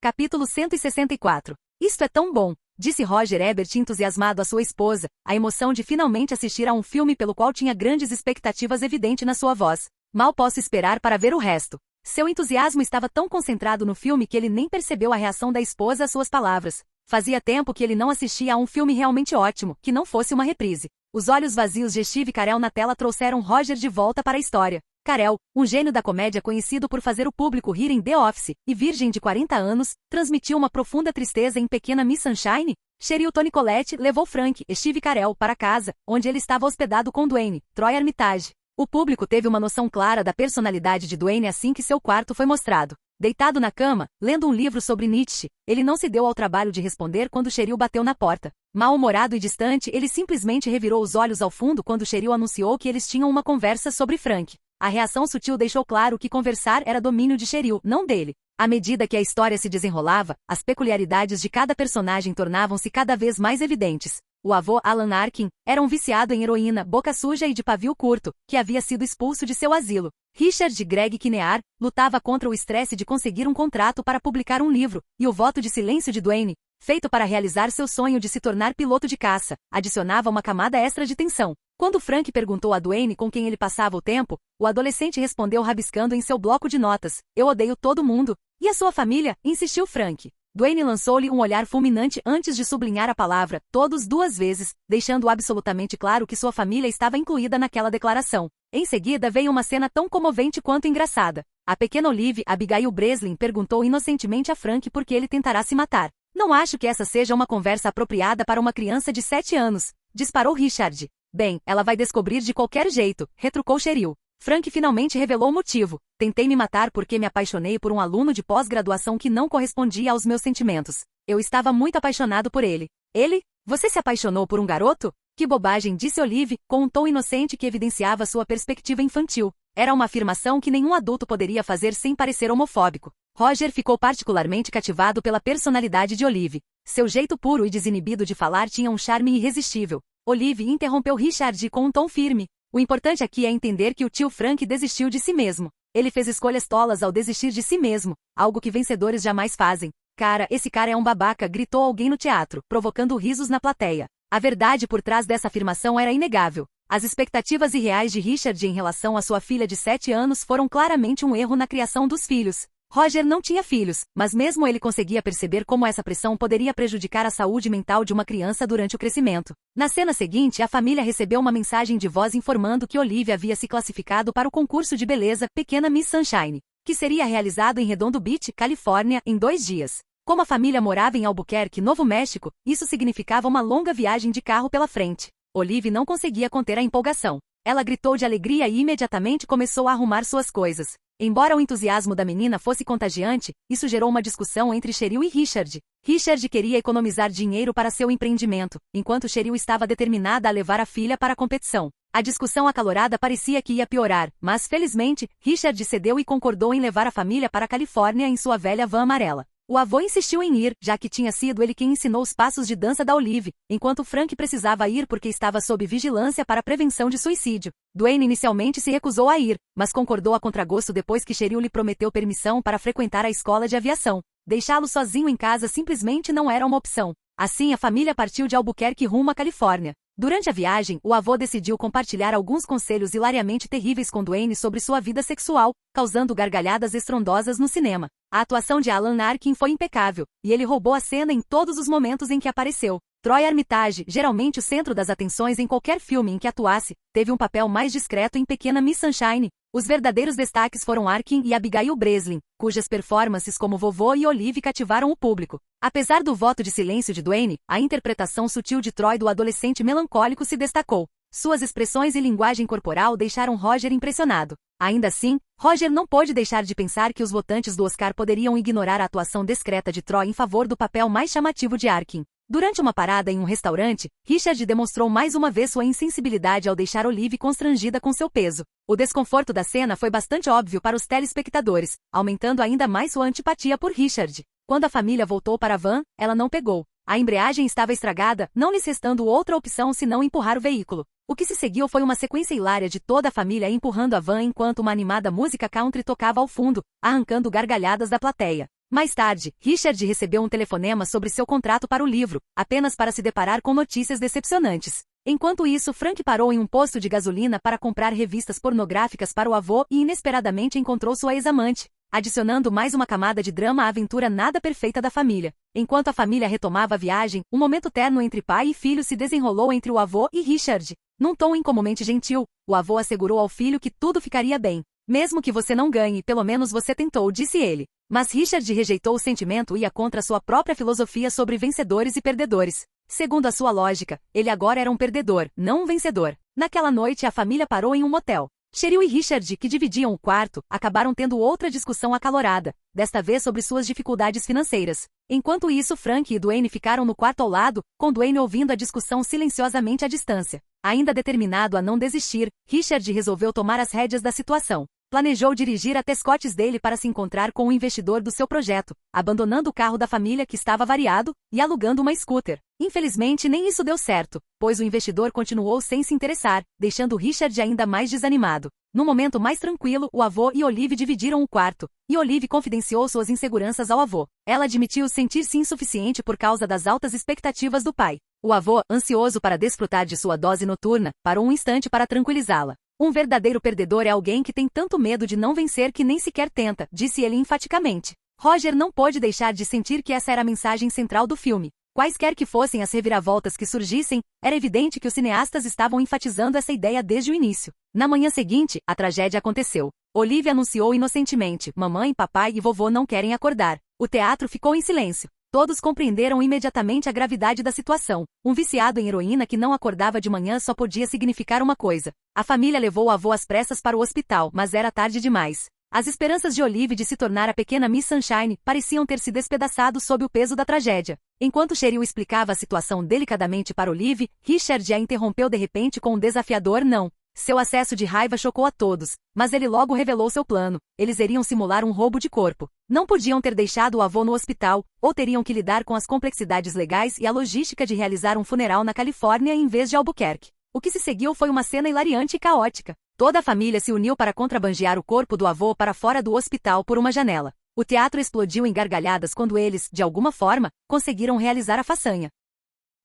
Capítulo 164. Isto é tão bom, disse Roger Ebert entusiasmado à sua esposa, a emoção de finalmente assistir a um filme pelo qual tinha grandes expectativas evidente na sua voz. Mal posso esperar para ver o resto. Seu entusiasmo estava tão concentrado no filme que ele nem percebeu a reação da esposa às suas palavras. Fazia tempo que ele não assistia a um filme realmente ótimo, que não fosse uma reprise. Os olhos vazios de Steve Carell na tela trouxeram Roger de volta para a história. Carell, um gênio da comédia conhecido por fazer o público rir em The Office, e virgem de 40 anos, transmitiu uma profunda tristeza em Pequena Miss Sunshine. Cheryl Toni Collette levou Frank, Steve Carell, para casa, onde ele estava hospedado com Dwayne, Troy Armitage. O público teve uma noção clara da personalidade de Dwayne assim que seu quarto foi mostrado. Deitado na cama, lendo um livro sobre Nietzsche, ele não se deu ao trabalho de responder quando Cheryl bateu na porta. Mal-humorado e distante, ele simplesmente revirou os olhos ao fundo quando Cheryl anunciou que eles tinham uma conversa sobre Frank. A reação sutil deixou claro que conversar era domínio de Cheryl, não dele. À medida que a história se desenrolava, as peculiaridades de cada personagem tornavam-se cada vez mais evidentes. O avô, Alan Arkin, era um viciado em heroína, boca suja e de pavio curto, que havia sido expulso de seu asilo. Richard Greg Kinnear lutava contra o estresse de conseguir um contrato para publicar um livro, e o voto de silêncio de Dwayne, feito para realizar seu sonho de se tornar piloto de caça, adicionava uma camada extra de tensão. Quando Frank perguntou a Dwayne com quem ele passava o tempo, o adolescente respondeu rabiscando em seu bloco de notas: "Eu odeio todo mundo." "E a sua família?" insistiu Frank. Dwayne lançou-lhe um olhar fulminante antes de sublinhar a palavra "todos" 2 vezes, deixando absolutamente claro que sua família estava incluída naquela declaração. Em seguida veio uma cena tão comovente quanto engraçada. A pequena Olive, Abigail Breslin, perguntou inocentemente a Frank por que ele tentará se matar. "Não acho que essa seja uma conversa apropriada para uma criança de 7 anos, disparou Richard. "Bem, ela vai descobrir de qualquer jeito", retrucou Cheryl. Frank finalmente revelou o motivo. "Tentei me matar porque me apaixonei por um aluno de pós-graduação que não correspondia aos meus sentimentos. Eu estava muito apaixonado por ele." "Ele? Você se apaixonou por um garoto?" "Que bobagem", disse Olive, com um tom inocente que evidenciava sua perspectiva infantil. Era uma afirmação que nenhum adulto poderia fazer sem parecer homofóbico. Roger ficou particularmente cativado pela personalidade de Olive. Seu jeito puro e desinibido de falar tinha um charme irresistível. Olive interrompeu Richard com um tom firme. "O importante aqui é entender que o tio Frank desistiu de si mesmo. Ele fez escolhas tolas ao desistir de si mesmo, algo que vencedores jamais fazem." "Cara, esse cara é um babaca", gritou alguém no teatro, provocando risos na plateia. A verdade por trás dessa afirmação era inegável. As expectativas irreais de Richard em relação à sua filha de 7 anos foram claramente um erro na criação dos filhos. Roger não tinha filhos, mas mesmo ele conseguia perceber como essa pressão poderia prejudicar a saúde mental de uma criança durante o crescimento. Na cena seguinte, a família recebeu uma mensagem de voz informando que Olivia havia se classificado para o concurso de beleza Pequena Miss Sunshine, que seria realizado em Redondo Beach, Califórnia, em 2 dias. Como a família morava em Albuquerque, Novo México, isso significava uma longa viagem de carro pela frente. Olivia não conseguia conter a empolgação. Ela gritou de alegria e imediatamente começou a arrumar suas coisas. Embora o entusiasmo da menina fosse contagiante, isso gerou uma discussão entre Cheryl e Richard. Richard queria economizar dinheiro para seu empreendimento, enquanto Cheryl estava determinada a levar a filha para a competição. A discussão acalorada parecia que ia piorar, mas felizmente, Richard cedeu e concordou em levar a família para a Califórnia em sua velha van amarela. O avô insistiu em ir, já que tinha sido ele quem ensinou os passos de dança da Olive, enquanto Frank precisava ir porque estava sob vigilância para a prevenção de suicídio. Dwayne inicialmente se recusou a ir, mas concordou a contragosto depois que Cheryl lhe prometeu permissão para frequentar a escola de aviação. Deixá-lo sozinho em casa simplesmente não era uma opção. Assim, a família partiu de Albuquerque rumo à Califórnia. Durante a viagem, o avô decidiu compartilhar alguns conselhos hilariamente terríveis com Dwayne sobre sua vida sexual, causando gargalhadas estrondosas no cinema. A atuação de Alan Arkin foi impecável, e ele roubou a cena em todos os momentos em que apareceu. Troy Armitage, geralmente o centro das atenções em qualquer filme em que atuasse, teve um papel mais discreto em Pequena Miss Sunshine. Os verdadeiros destaques foram Arkin e Abigail Breslin, cujas performances como vovô e Olive cativaram o público. Apesar do voto de silêncio de Dwayne, a interpretação sutil de Troy do adolescente melancólico se destacou. Suas expressões e linguagem corporal deixaram Roger impressionado. Ainda assim, Roger não pôde deixar de pensar que os votantes do Oscar poderiam ignorar a atuação discreta de Troy em favor do papel mais chamativo de Arkin. Durante uma parada em um restaurante, Richard demonstrou mais uma vez sua insensibilidade ao deixar Olive constrangida com seu peso. O desconforto da cena foi bastante óbvio para os telespectadores, aumentando ainda mais sua antipatia por Richard. Quando a família voltou para a van, ela não pegou. A embreagem estava estragada, não lhes restando outra opção senão empurrar o veículo. O que se seguiu foi uma sequência hilária de toda a família empurrando a van enquanto uma animada música country tocava ao fundo, arrancando gargalhadas da plateia. Mais tarde, Richard recebeu um telefonema sobre seu contrato para o livro, apenas para se deparar com notícias decepcionantes. Enquanto isso, Frank parou em um posto de gasolina para comprar revistas pornográficas para o avô e inesperadamente encontrou sua ex-amante, adicionando mais uma camada de drama à aventura nada perfeita da família. Enquanto a família retomava a viagem, um momento terno entre pai e filho se desenrolou entre o avô e Richard. Num tom incomumente gentil, o avô assegurou ao filho que tudo ficaria bem. "Mesmo que você não ganhe, pelo menos você tentou", disse ele. Mas Richard rejeitou o sentimento e ia contra sua própria filosofia sobre vencedores e perdedores. Segundo a sua lógica, ele agora era um perdedor, não um vencedor. Naquela noite a família parou em um motel. Cheryl e Richard, que dividiam o quarto, acabaram tendo outra discussão acalorada, desta vez sobre suas dificuldades financeiras. Enquanto isso, Frank e Dwayne ficaram no quarto ao lado, com Dwayne ouvindo a discussão silenciosamente à distância. Ainda determinado a não desistir, Richard resolveu tomar as rédeas da situação. Planejou dirigir até Scottsdale para se encontrar com o investidor do seu projeto, abandonando o carro da família que estava avariado e alugando uma scooter. Infelizmente, nem isso deu certo, pois o investidor continuou sem se interessar, deixando Richard ainda mais desanimado. No momento mais tranquilo, o avô e Olive dividiram o quarto, e Olive confidenciou suas inseguranças ao avô. Ela admitiu sentir-se insuficiente por causa das altas expectativas do pai. O avô, ansioso para desfrutar de sua dose noturna, parou um instante para tranquilizá-la. Um verdadeiro perdedor é alguém que tem tanto medo de não vencer que nem sequer tenta, disse ele enfaticamente. Roger não pôde deixar de sentir que essa era a mensagem central do filme. Quaisquer que fossem as reviravoltas que surgissem, era evidente que os cineastas estavam enfatizando essa ideia desde o início. Na manhã seguinte, a tragédia aconteceu. Olivia anunciou inocentemente: mamãe, papai e vovô não querem acordar. O teatro ficou em silêncio. Todos compreenderam imediatamente a gravidade da situação. Um viciado em heroína que não acordava de manhã só podia significar uma coisa. A família levou o avô às pressas para o hospital, mas era tarde demais. As esperanças de Olive de se tornar a pequena Miss Sunshine pareciam ter se despedaçado sob o peso da tragédia. Enquanto Cheryl explicava a situação delicadamente para Olive, Richard a interrompeu de repente com um desafiador não. Seu acesso de raiva chocou a todos, mas ele logo revelou seu plano. Eles iriam simular um roubo de corpo. Não podiam ter deixado o avô no hospital, ou teriam que lidar com as complexidades legais e a logística de realizar um funeral na Califórnia em vez de Albuquerque. O que se seguiu foi uma cena hilariante e caótica. Toda a família se uniu para contrabandear o corpo do avô para fora do hospital por uma janela. O teatro explodiu em gargalhadas quando eles, de alguma forma, conseguiram realizar a façanha.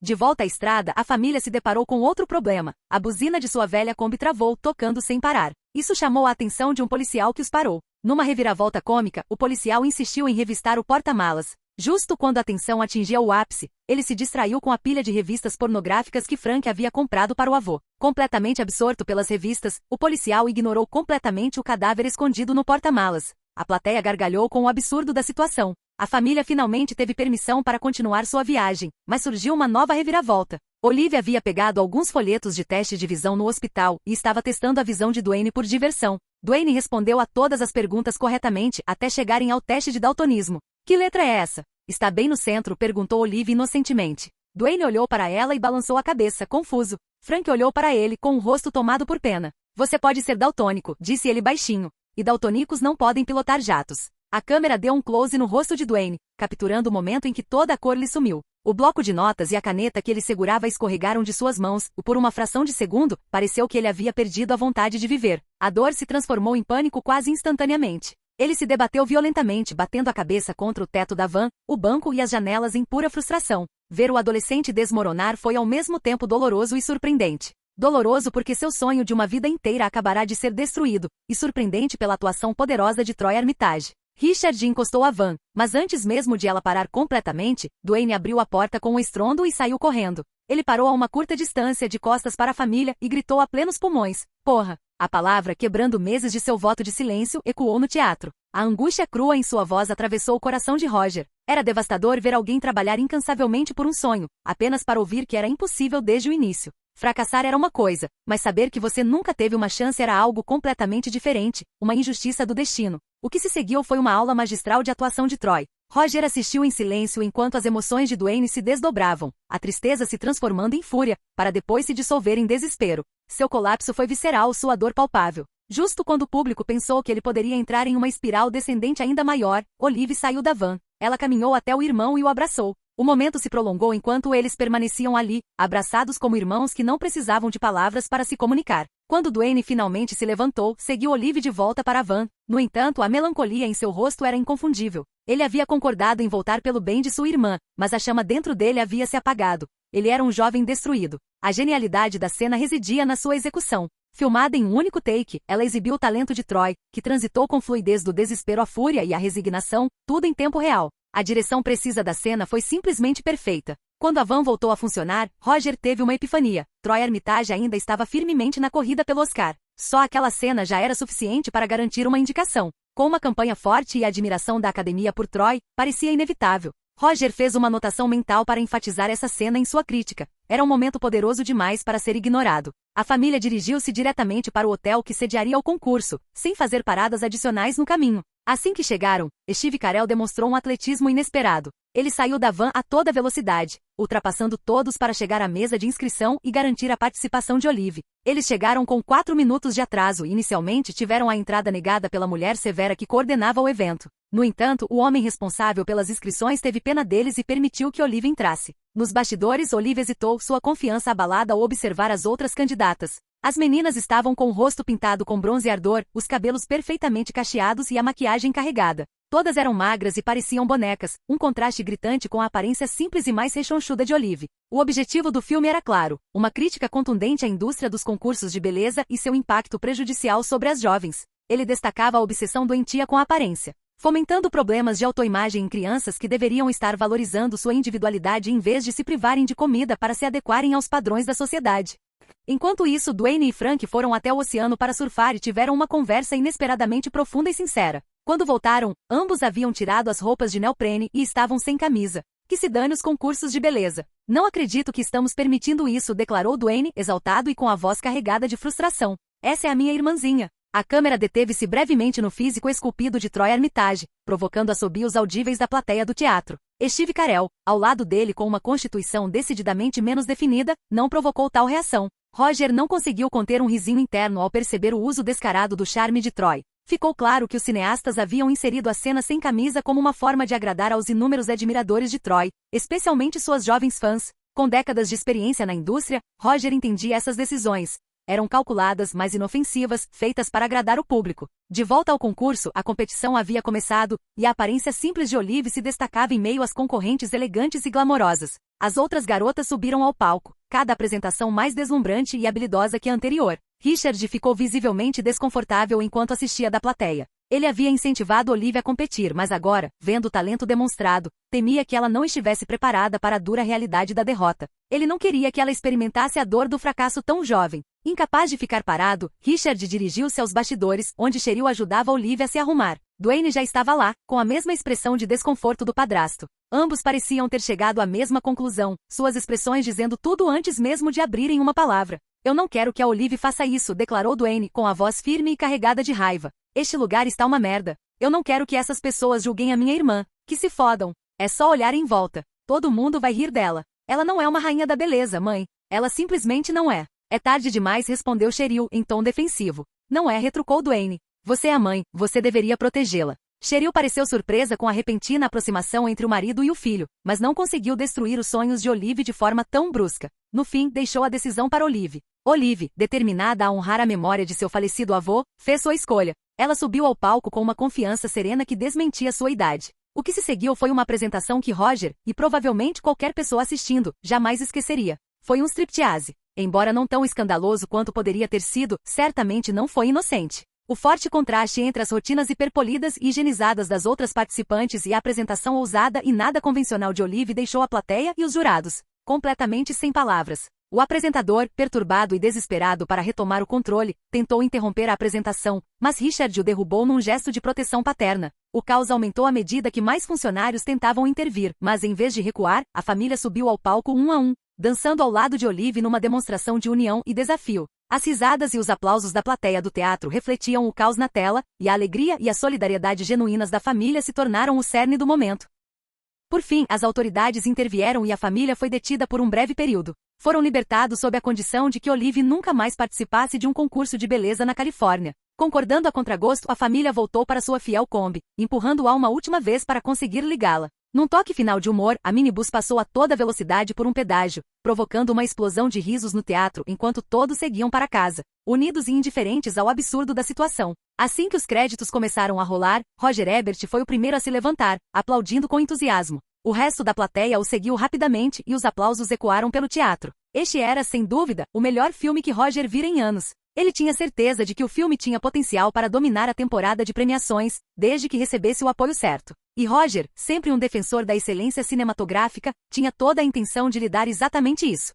De volta à estrada, a família se deparou com outro problema. A buzina de sua velha Kombi travou, tocando sem parar. Isso chamou a atenção de um policial que os parou. Numa reviravolta cômica, o policial insistiu em revistar o porta-malas. Justo quando a tensão atingia o ápice, ele se distraiu com a pilha de revistas pornográficas que Frank havia comprado para o avô. Completamente absorto pelas revistas, o policial ignorou completamente o cadáver escondido no porta-malas. A plateia gargalhou com o absurdo da situação. A família finalmente teve permissão para continuar sua viagem, mas surgiu uma nova reviravolta. Olivia havia pegado alguns folhetos de teste de visão no hospital e estava testando a visão de Dwayne por diversão. Dwayne respondeu a todas as perguntas corretamente até chegarem ao teste de daltonismo. Que letra é essa? Está bem no centro, perguntou Olivia inocentemente. Dwayne olhou para ela e balançou a cabeça, confuso. Frank olhou para ele com o rosto tomado por pena. Você pode ser daltônico, disse ele baixinho. E daltônicos não podem pilotar jatos. A câmera deu um close no rosto de Dwayne, capturando o momento em que toda a cor lhe sumiu. O bloco de notas e a caneta que ele segurava escorregaram de suas mãos, e por uma fração de segundo, pareceu que ele havia perdido a vontade de viver. A dor se transformou em pânico quase instantaneamente. Ele se debateu violentamente, batendo a cabeça contra o teto da van, o banco e as janelas em pura frustração. Ver o adolescente desmoronar foi ao mesmo tempo doloroso e surpreendente. Doloroso porque seu sonho de uma vida inteira acabará de ser destruído, e surpreendente pela atuação poderosa de Troy Armitage. Richard encostou a van, mas antes mesmo de ela parar completamente, Dwayne abriu a porta com um estrondo e saiu correndo. Ele parou a uma curta distância de costas para a família e gritou a plenos pulmões: porra! A palavra, quebrando meses de seu voto de silêncio, ecoou no teatro. A angústia crua em sua voz atravessou o coração de Roger. Era devastador ver alguém trabalhar incansavelmente por um sonho, apenas para ouvir que era impossível desde o início. Fracassar era uma coisa, mas saber que você nunca teve uma chance era algo completamente diferente, uma injustiça do destino. O que se seguiu foi uma aula magistral de atuação de Troy. Roger assistiu em silêncio enquanto as emoções de Dwayne se desdobravam, a tristeza se transformando em fúria, para depois se dissolver em desespero. Seu colapso foi visceral, sua dor palpável. Justo quando o público pensou que ele poderia entrar em uma espiral descendente ainda maior, Olive saiu da van. Ela caminhou até o irmão e o abraçou. O momento se prolongou enquanto eles permaneciam ali, abraçados como irmãos que não precisavam de palavras para se comunicar. Quando Dwayne finalmente se levantou, seguiu Olive de volta para a van. No entanto, a melancolia em seu rosto era inconfundível. Ele havia concordado em voltar pelo bem de sua irmã, mas a chama dentro dele havia se apagado. Ele era um jovem destruído. A genialidade da cena residia na sua execução. Filmada em um único take, ela exibiu o talento de Troy, que transitou com fluidez do desespero à fúria e à resignação, tudo em tempo real. A direção precisa da cena foi simplesmente perfeita. Quando a van voltou a funcionar, Roger teve uma epifania. Troy Armitage ainda estava firmemente na corrida pelo Oscar. Só aquela cena já era suficiente para garantir uma indicação. Com uma campanha forte e a admiração da academia por Troy, parecia inevitável. Roger fez uma anotação mental para enfatizar essa cena em sua crítica. Era um momento poderoso demais para ser ignorado. A família dirigiu-se diretamente para o hotel que sediaria o concurso, sem fazer paradas adicionais no caminho. Assim que chegaram, Steve Carell demonstrou um atletismo inesperado. Ele saiu da van a toda velocidade, ultrapassando todos para chegar à mesa de inscrição e garantir a participação de Olive. Eles chegaram com 4 minutos de atraso e inicialmente tiveram a entrada negada pela mulher severa que coordenava o evento. No entanto, o homem responsável pelas inscrições teve pena deles e permitiu que Olive entrasse. Nos bastidores, Olive hesitou, sua confiança abalada ao observar as outras candidatas. As meninas estavam com o rosto pintado com bronzeador, os cabelos perfeitamente cacheados e a maquiagem carregada. Todas eram magras e pareciam bonecas, um contraste gritante com a aparência simples e mais rechonchuda de Olive. O objetivo do filme era claro, uma crítica contundente à indústria dos concursos de beleza e seu impacto prejudicial sobre as jovens. Ele destacava a obsessão doentia com a aparência, fomentando problemas de autoimagem em crianças que deveriam estar valorizando sua individualidade em vez de se privarem de comida para se adequarem aos padrões da sociedade. Enquanto isso, Dwayne e Frank foram até o oceano para surfar e tiveram uma conversa inesperadamente profunda e sincera. Quando voltaram, ambos haviam tirado as roupas de neoprene e estavam sem camisa. Que se dane os concursos de beleza. Não acredito que estamos permitindo isso, declarou Dwayne, exaltado e com a voz carregada de frustração. Essa é a minha irmãzinha. A câmera deteve-se brevemente no físico esculpido de Troy Armitage, provocando assobios audíveis da plateia do teatro. Steve Carell, ao lado dele com uma constituição decididamente menos definida, não provocou tal reação. Roger não conseguiu conter um risinho interno ao perceber o uso descarado do charme de Troy. Ficou claro que os cineastas haviam inserido a cena sem camisa como uma forma de agradar aos inúmeros admiradores de Troy, especialmente suas jovens fãs. Com décadas de experiência na indústria, Roger entendia essas decisões. Eram calculadas, mas inofensivas, feitas para agradar o público. De volta ao concurso, a competição havia começado, e a aparência simples de Olive se destacava em meio às concorrentes elegantes e glamorosas. As outras garotas subiram ao palco, cada apresentação mais deslumbrante e habilidosa que a anterior. Richard ficou visivelmente desconfortável enquanto assistia da plateia. Ele havia incentivado Olive a competir, mas agora, vendo o talento demonstrado, temia que ela não estivesse preparada para a dura realidade da derrota. Ele não queria que ela experimentasse a dor do fracasso tão jovem. Incapaz de ficar parado, Richard dirigiu-se aos bastidores, onde Cheryl ajudava Olive a se arrumar. Dwayne já estava lá, com a mesma expressão de desconforto do padrasto. Ambos pareciam ter chegado à mesma conclusão, suas expressões dizendo tudo antes mesmo de abrirem uma palavra. Eu não quero que a Olive faça isso, declarou Dwayne, com a voz firme e carregada de raiva. Este lugar está uma merda. Eu não quero que essas pessoas julguem a minha irmã. Que se fodam. É só olhar em volta. Todo mundo vai rir dela. Ela não é uma rainha da beleza, mãe. Ela simplesmente não é. É tarde demais, respondeu Cheryl, em tom defensivo. Não é, retrucou Dwayne. Você é a mãe, você deveria protegê-la. Cheryl pareceu surpresa com a repentina aproximação entre o marido e o filho, mas não conseguiu destruir os sonhos de Olive de forma tão brusca. No fim, deixou a decisão para Olive. Olive, determinada a honrar a memória de seu falecido avô, fez sua escolha. Ela subiu ao palco com uma confiança serena que desmentia sua idade. O que se seguiu foi uma apresentação que Roger, e provavelmente qualquer pessoa assistindo, jamais esqueceria. Foi um striptease. Embora não tão escandaloso quanto poderia ter sido, certamente não foi inocente. O forte contraste entre as rotinas hiperpolidas e higienizadas das outras participantes e a apresentação ousada e nada convencional de Olive deixou a plateia e os jurados completamente sem palavras. O apresentador, perturbado e desesperado para retomar o controle, tentou interromper a apresentação, mas Richard o derrubou num gesto de proteção paterna. O caos aumentou à medida que mais funcionários tentavam intervir, mas em vez de recuar, a família subiu ao palco um a um, dançando ao lado de Olive numa demonstração de união e desafio. As risadas e os aplausos da plateia do teatro refletiam o caos na tela, e a alegria e a solidariedade genuínas da família se tornaram o cerne do momento. Por fim, as autoridades intervieram e a família foi detida por um breve período. Foram libertados sob a condição de que Olive nunca mais participasse de um concurso de beleza na Califórnia. Concordando a contragosto, a família voltou para sua fiel Kombi, empurrando-a uma última vez para conseguir ligá-la. Num toque final de humor, a minibus passou a toda velocidade por um pedágio, provocando uma explosão de risos no teatro enquanto todos seguiam para casa, unidos e indiferentes ao absurdo da situação. Assim que os créditos começaram a rolar, Roger Ebert foi o primeiro a se levantar, aplaudindo com entusiasmo. O resto da plateia o seguiu rapidamente e os aplausos ecoaram pelo teatro. Este era, sem dúvida, o melhor filme que Roger vira em anos. Ele tinha certeza de que o filme tinha potencial para dominar a temporada de premiações, desde que recebesse o apoio certo. E Roger, sempre um defensor da excelência cinematográfica, tinha toda a intenção de lhe dar exatamente isso.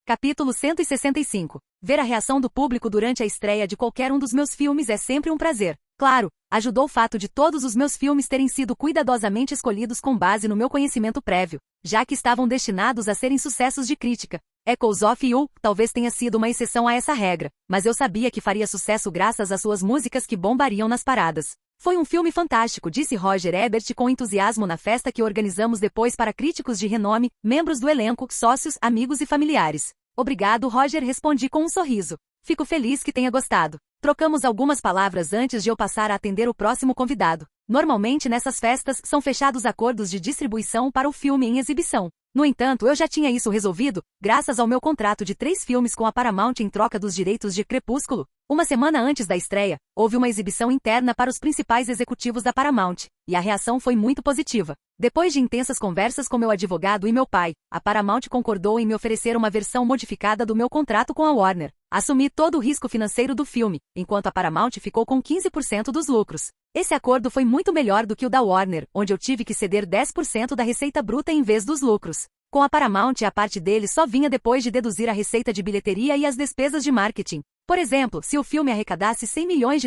Capítulo 165. Ver a reação do público durante a estreia de qualquer um dos meus filmes é sempre um prazer. Claro, ajudou o fato de todos os meus filmes terem sido cuidadosamente escolhidos com base no meu conhecimento prévio, já que estavam destinados a serem sucessos de crítica. Echoes of You talvez tenha sido uma exceção a essa regra, mas eu sabia que faria sucesso graças às suas músicas que bombariam nas paradas. Foi um filme fantástico, disse Roger Ebert com entusiasmo na festa que organizamos depois para críticos de renome, membros do elenco, sócios, amigos e familiares. Obrigado, Roger, respondi com um sorriso. Fico feliz que tenha gostado. Trocamos algumas palavras antes de eu passar a atender o próximo convidado. Normalmente nessas festas são fechados acordos de distribuição para o filme em exibição. No entanto, eu já tinha isso resolvido, graças ao meu contrato de 3 filmes com a Paramount em troca dos direitos de Crepúsculo. Uma semana antes da estreia, houve uma exibição interna para os principais executivos da Paramount, e a reação foi muito positiva. Depois de intensas conversas com meu advogado e meu pai, a Paramount concordou em me oferecer uma versão modificada do meu contrato com a Warner. Assumi todo o risco financeiro do filme, enquanto a Paramount ficou com 15% dos lucros. Esse acordo foi muito melhor do que o da Warner, onde eu tive que ceder 10% da receita bruta em vez dos lucros. Com a Paramount, a parte deles só vinha depois de deduzir a receita de bilheteria e as despesas de marketing. Por exemplo, se o filme arrecadasse $100 milhões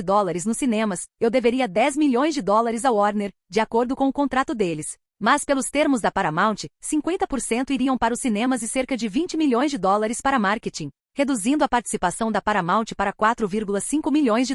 nos cinemas, eu deveria $10 milhões à Warner, de acordo com o contrato deles. Mas pelos termos da Paramount, 50% iriam para os cinemas e cerca de $20 milhões para marketing, reduzindo a participação da Paramount para $4,5 milhões.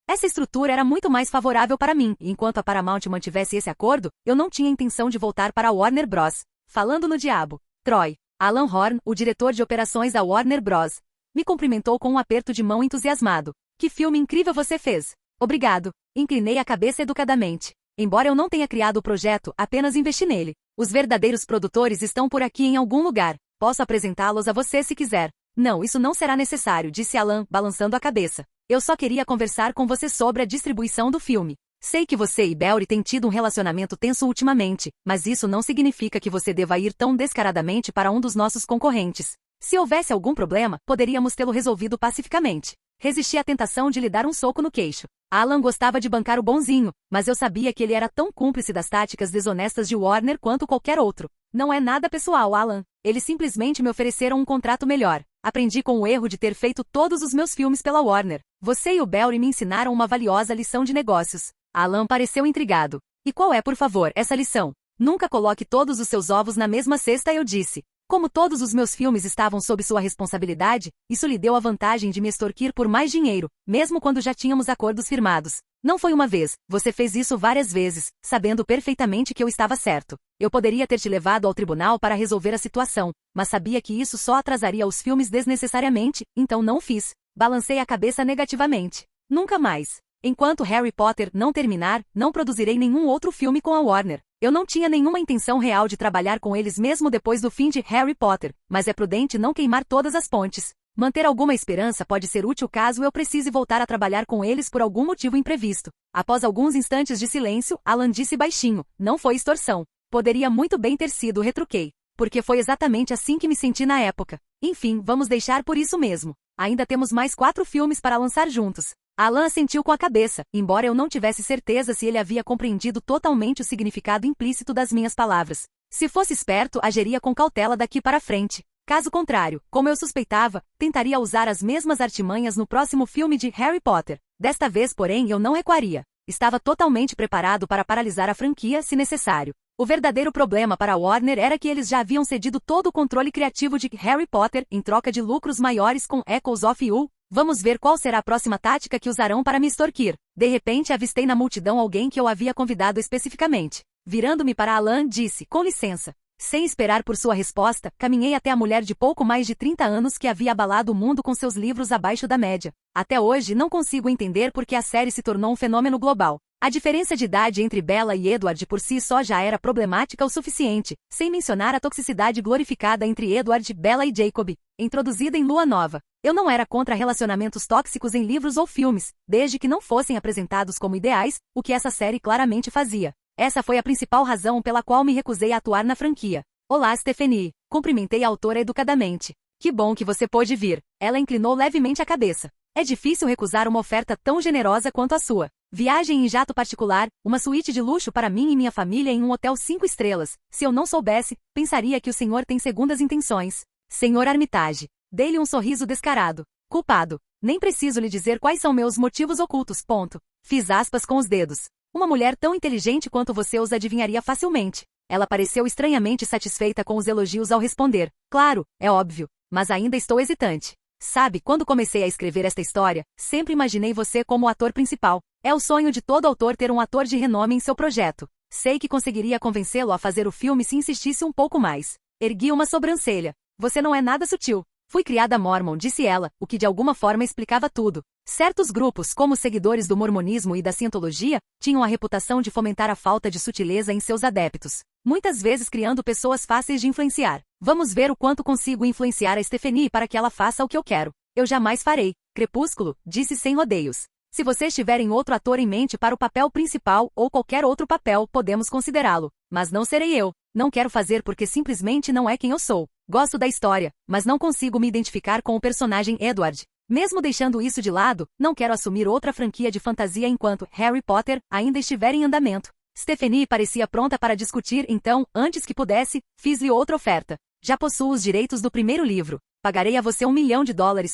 Essa estrutura era muito mais favorável para mim, e enquanto a Paramount mantivesse esse acordo, eu não tinha intenção de voltar para a Warner Bros. Falando no diabo, Troy, Alan Horn, o diretor de operações da Warner Bros., me cumprimentou com um aperto de mão entusiasmado. Que filme incrível você fez! Obrigado. Inclinei a cabeça educadamente. Embora eu não tenha criado o projeto, apenas investi nele. Os verdadeiros produtores estão por aqui em algum lugar. Posso apresentá-los a você se quiser. Não, isso não será necessário, disse Alan, balançando a cabeça. Eu só queria conversar com você sobre a distribuição do filme. Sei que você e Belry têm tido um relacionamento tenso ultimamente, mas isso não significa que você deva ir tão descaradamente para um dos nossos concorrentes. Se houvesse algum problema, poderíamos tê-lo resolvido pacificamente. Resisti à tentação de lhe dar um soco no queixo. Alan gostava de bancar o bonzinho, mas eu sabia que ele era tão cúmplice das táticas desonestas de Warner quanto qualquer outro. Não é nada pessoal, Alan. Eles simplesmente me ofereceram um contrato melhor. Aprendi com o erro de ter feito todos os meus filmes pela Warner. Você e o Belry me ensinaram uma valiosa lição de negócios. Alan pareceu intrigado. E qual é, por favor, essa lição? Nunca coloque todos os seus ovos na mesma cesta, eu disse. Como todos os meus filmes estavam sob sua responsabilidade, isso lhe deu a vantagem de me extorquir por mais dinheiro, mesmo quando já tínhamos acordos firmados. Não foi uma vez, você fez isso várias vezes, sabendo perfeitamente que eu estava certo. Eu poderia ter te levado ao tribunal para resolver a situação, mas sabia que isso só atrasaria os filmes desnecessariamente, então não o fiz. Balancei a cabeça negativamente. Nunca mais. Enquanto Harry Potter não terminar, não produzirei nenhum outro filme com a Warner. Eu não tinha nenhuma intenção real de trabalhar com eles mesmo depois do fim de Harry Potter, mas é prudente não queimar todas as pontes. Manter alguma esperança pode ser útil caso eu precise voltar a trabalhar com eles por algum motivo imprevisto. Após alguns instantes de silêncio, Alan disse baixinho, não foi extorsão. Poderia muito bem ter sido, retruquei. Porque foi exatamente assim que me senti na época. Enfim, vamos deixar por isso mesmo. Ainda temos mais 4 filmes para lançar juntos. Alan assentiu com a cabeça, embora eu não tivesse certeza se ele havia compreendido totalmente o significado implícito das minhas palavras. Se fosse esperto, agiria com cautela daqui para frente. Caso contrário, como eu suspeitava, tentaria usar as mesmas artimanhas no próximo filme de Harry Potter. Desta vez, porém, eu não recuaria. Estava totalmente preparado para paralisar a franquia, se necessário. O verdadeiro problema para a Warner era que eles já haviam cedido todo o controle criativo de Harry Potter em troca de lucros maiores com Echoes of You. Vamos ver qual será a próxima tática que usarão para me extorquir. De repente avistei na multidão alguém que eu havia convidado especificamente. Virando-me para Alan, disse, com licença. Sem esperar por sua resposta, caminhei até a mulher de pouco mais de 30 anos que havia abalado o mundo com seus livros abaixo da média. Até hoje não consigo entender por que a série se tornou um fenômeno global. A diferença de idade entre Bella e Edward por si só já era problemática o suficiente, sem mencionar a toxicidade glorificada entre Edward, Bella e Jacob, introduzida em Lua Nova. Eu não era contra relacionamentos tóxicos em livros ou filmes, desde que não fossem apresentados como ideais, o que essa série claramente fazia. Essa foi a principal razão pela qual me recusei a atuar na franquia. Olá, Stephanie. Cumprimentei a autora educadamente. Que bom que você pôde vir. Ela inclinou levemente a cabeça. É difícil recusar uma oferta tão generosa quanto a sua. Viagem em jato particular, uma suíte de luxo para mim e minha família em um hotel 5 estrelas. Se eu não soubesse, pensaria que o senhor tem segundas intenções. Senhor Armitage. Dei-lhe um sorriso descarado. Culpado. Nem preciso lhe dizer quais são meus motivos ocultos, ponto. Fiz aspas com os dedos. Uma mulher tão inteligente quanto você os adivinharia facilmente. Ela pareceu estranhamente satisfeita com os elogios ao responder. Claro, é óbvio, mas ainda estou hesitante. Sabe, quando comecei a escrever esta história, sempre imaginei você como o ator principal. É o sonho de todo autor ter um ator de renome em seu projeto. Sei que conseguiria convencê-lo a fazer o filme se insistisse um pouco mais. Ergui uma sobrancelha. Você não é nada sutil. Fui criada mormon, disse ela, o que de alguma forma explicava tudo. Certos grupos, como os seguidores do mormonismo e da cientologia, tinham a reputação de fomentar a falta de sutileza em seus adeptos, muitas vezes criando pessoas fáceis de influenciar. Vamos ver o quanto consigo influenciar a Stephanie para que ela faça o que eu quero. Eu jamais farei. Crepúsculo, disse sem rodeios. Se vocês tiverem outro ator em mente para o papel principal ou qualquer outro papel, podemos considerá-lo. Mas não serei eu. Não quero fazer porque simplesmente não é quem eu sou. Gosto da história, mas não consigo me identificar com o personagem Edward. Mesmo deixando isso de lado, não quero assumir outra franquia de fantasia enquanto Harry Potter ainda estiver em andamento. Stephanie parecia pronta para discutir, então, antes que pudesse, fiz-lhe outra oferta. Já possuo os direitos do primeiro livro. Pagarei a você $1 milhão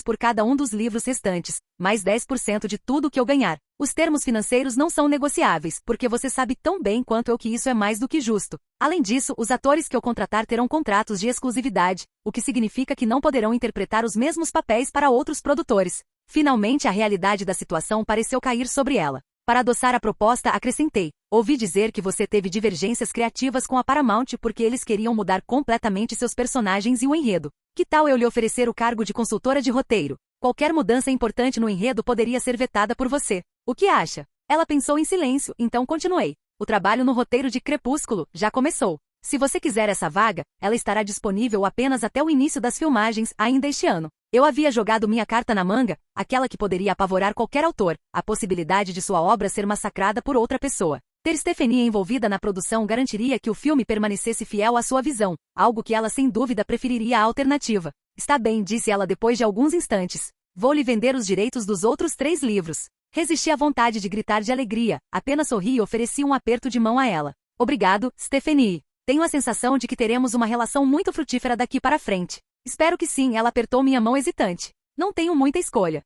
por cada um dos livros restantes, mais 10% de tudo que eu ganhar. Os termos financeiros não são negociáveis, porque você sabe tão bem quanto eu que isso é mais do que justo. Além disso, os atores que eu contratar terão contratos de exclusividade, o que significa que não poderão interpretar os mesmos papéis para outros produtores. Finalmente a realidade da situação pareceu cair sobre ela. Para adoçar a proposta, acrescentei. Ouvi dizer que você teve divergências criativas com a Paramount porque eles queriam mudar completamente seus personagens e o enredo. Que tal eu lhe oferecer o cargo de consultora de roteiro? Qualquer mudança importante no enredo poderia ser vetada por você. O que acha? Ela pensou em silêncio, então continuei. O trabalho no roteiro de Crepúsculo já começou. Se você quiser essa vaga, ela estará disponível apenas até o início das filmagens, ainda este ano. Eu havia jogado minha carta na manga, aquela que poderia apavorar qualquer autor, a possibilidade de sua obra ser massacrada por outra pessoa. Ter Stephanie envolvida na produção garantiria que o filme permanecesse fiel à sua visão, algo que ela sem dúvida preferiria à alternativa. Está bem, disse ela depois de alguns instantes. Vou lhe vender os direitos dos outros 3 livros. Resisti à vontade de gritar de alegria, apenas sorri e ofereci um aperto de mão a ela. Obrigado, Stephanie. Tenho a sensação de que teremos uma relação muito frutífera daqui para frente. Espero que sim, ela apertou minha mão hesitante. Não tenho muita escolha.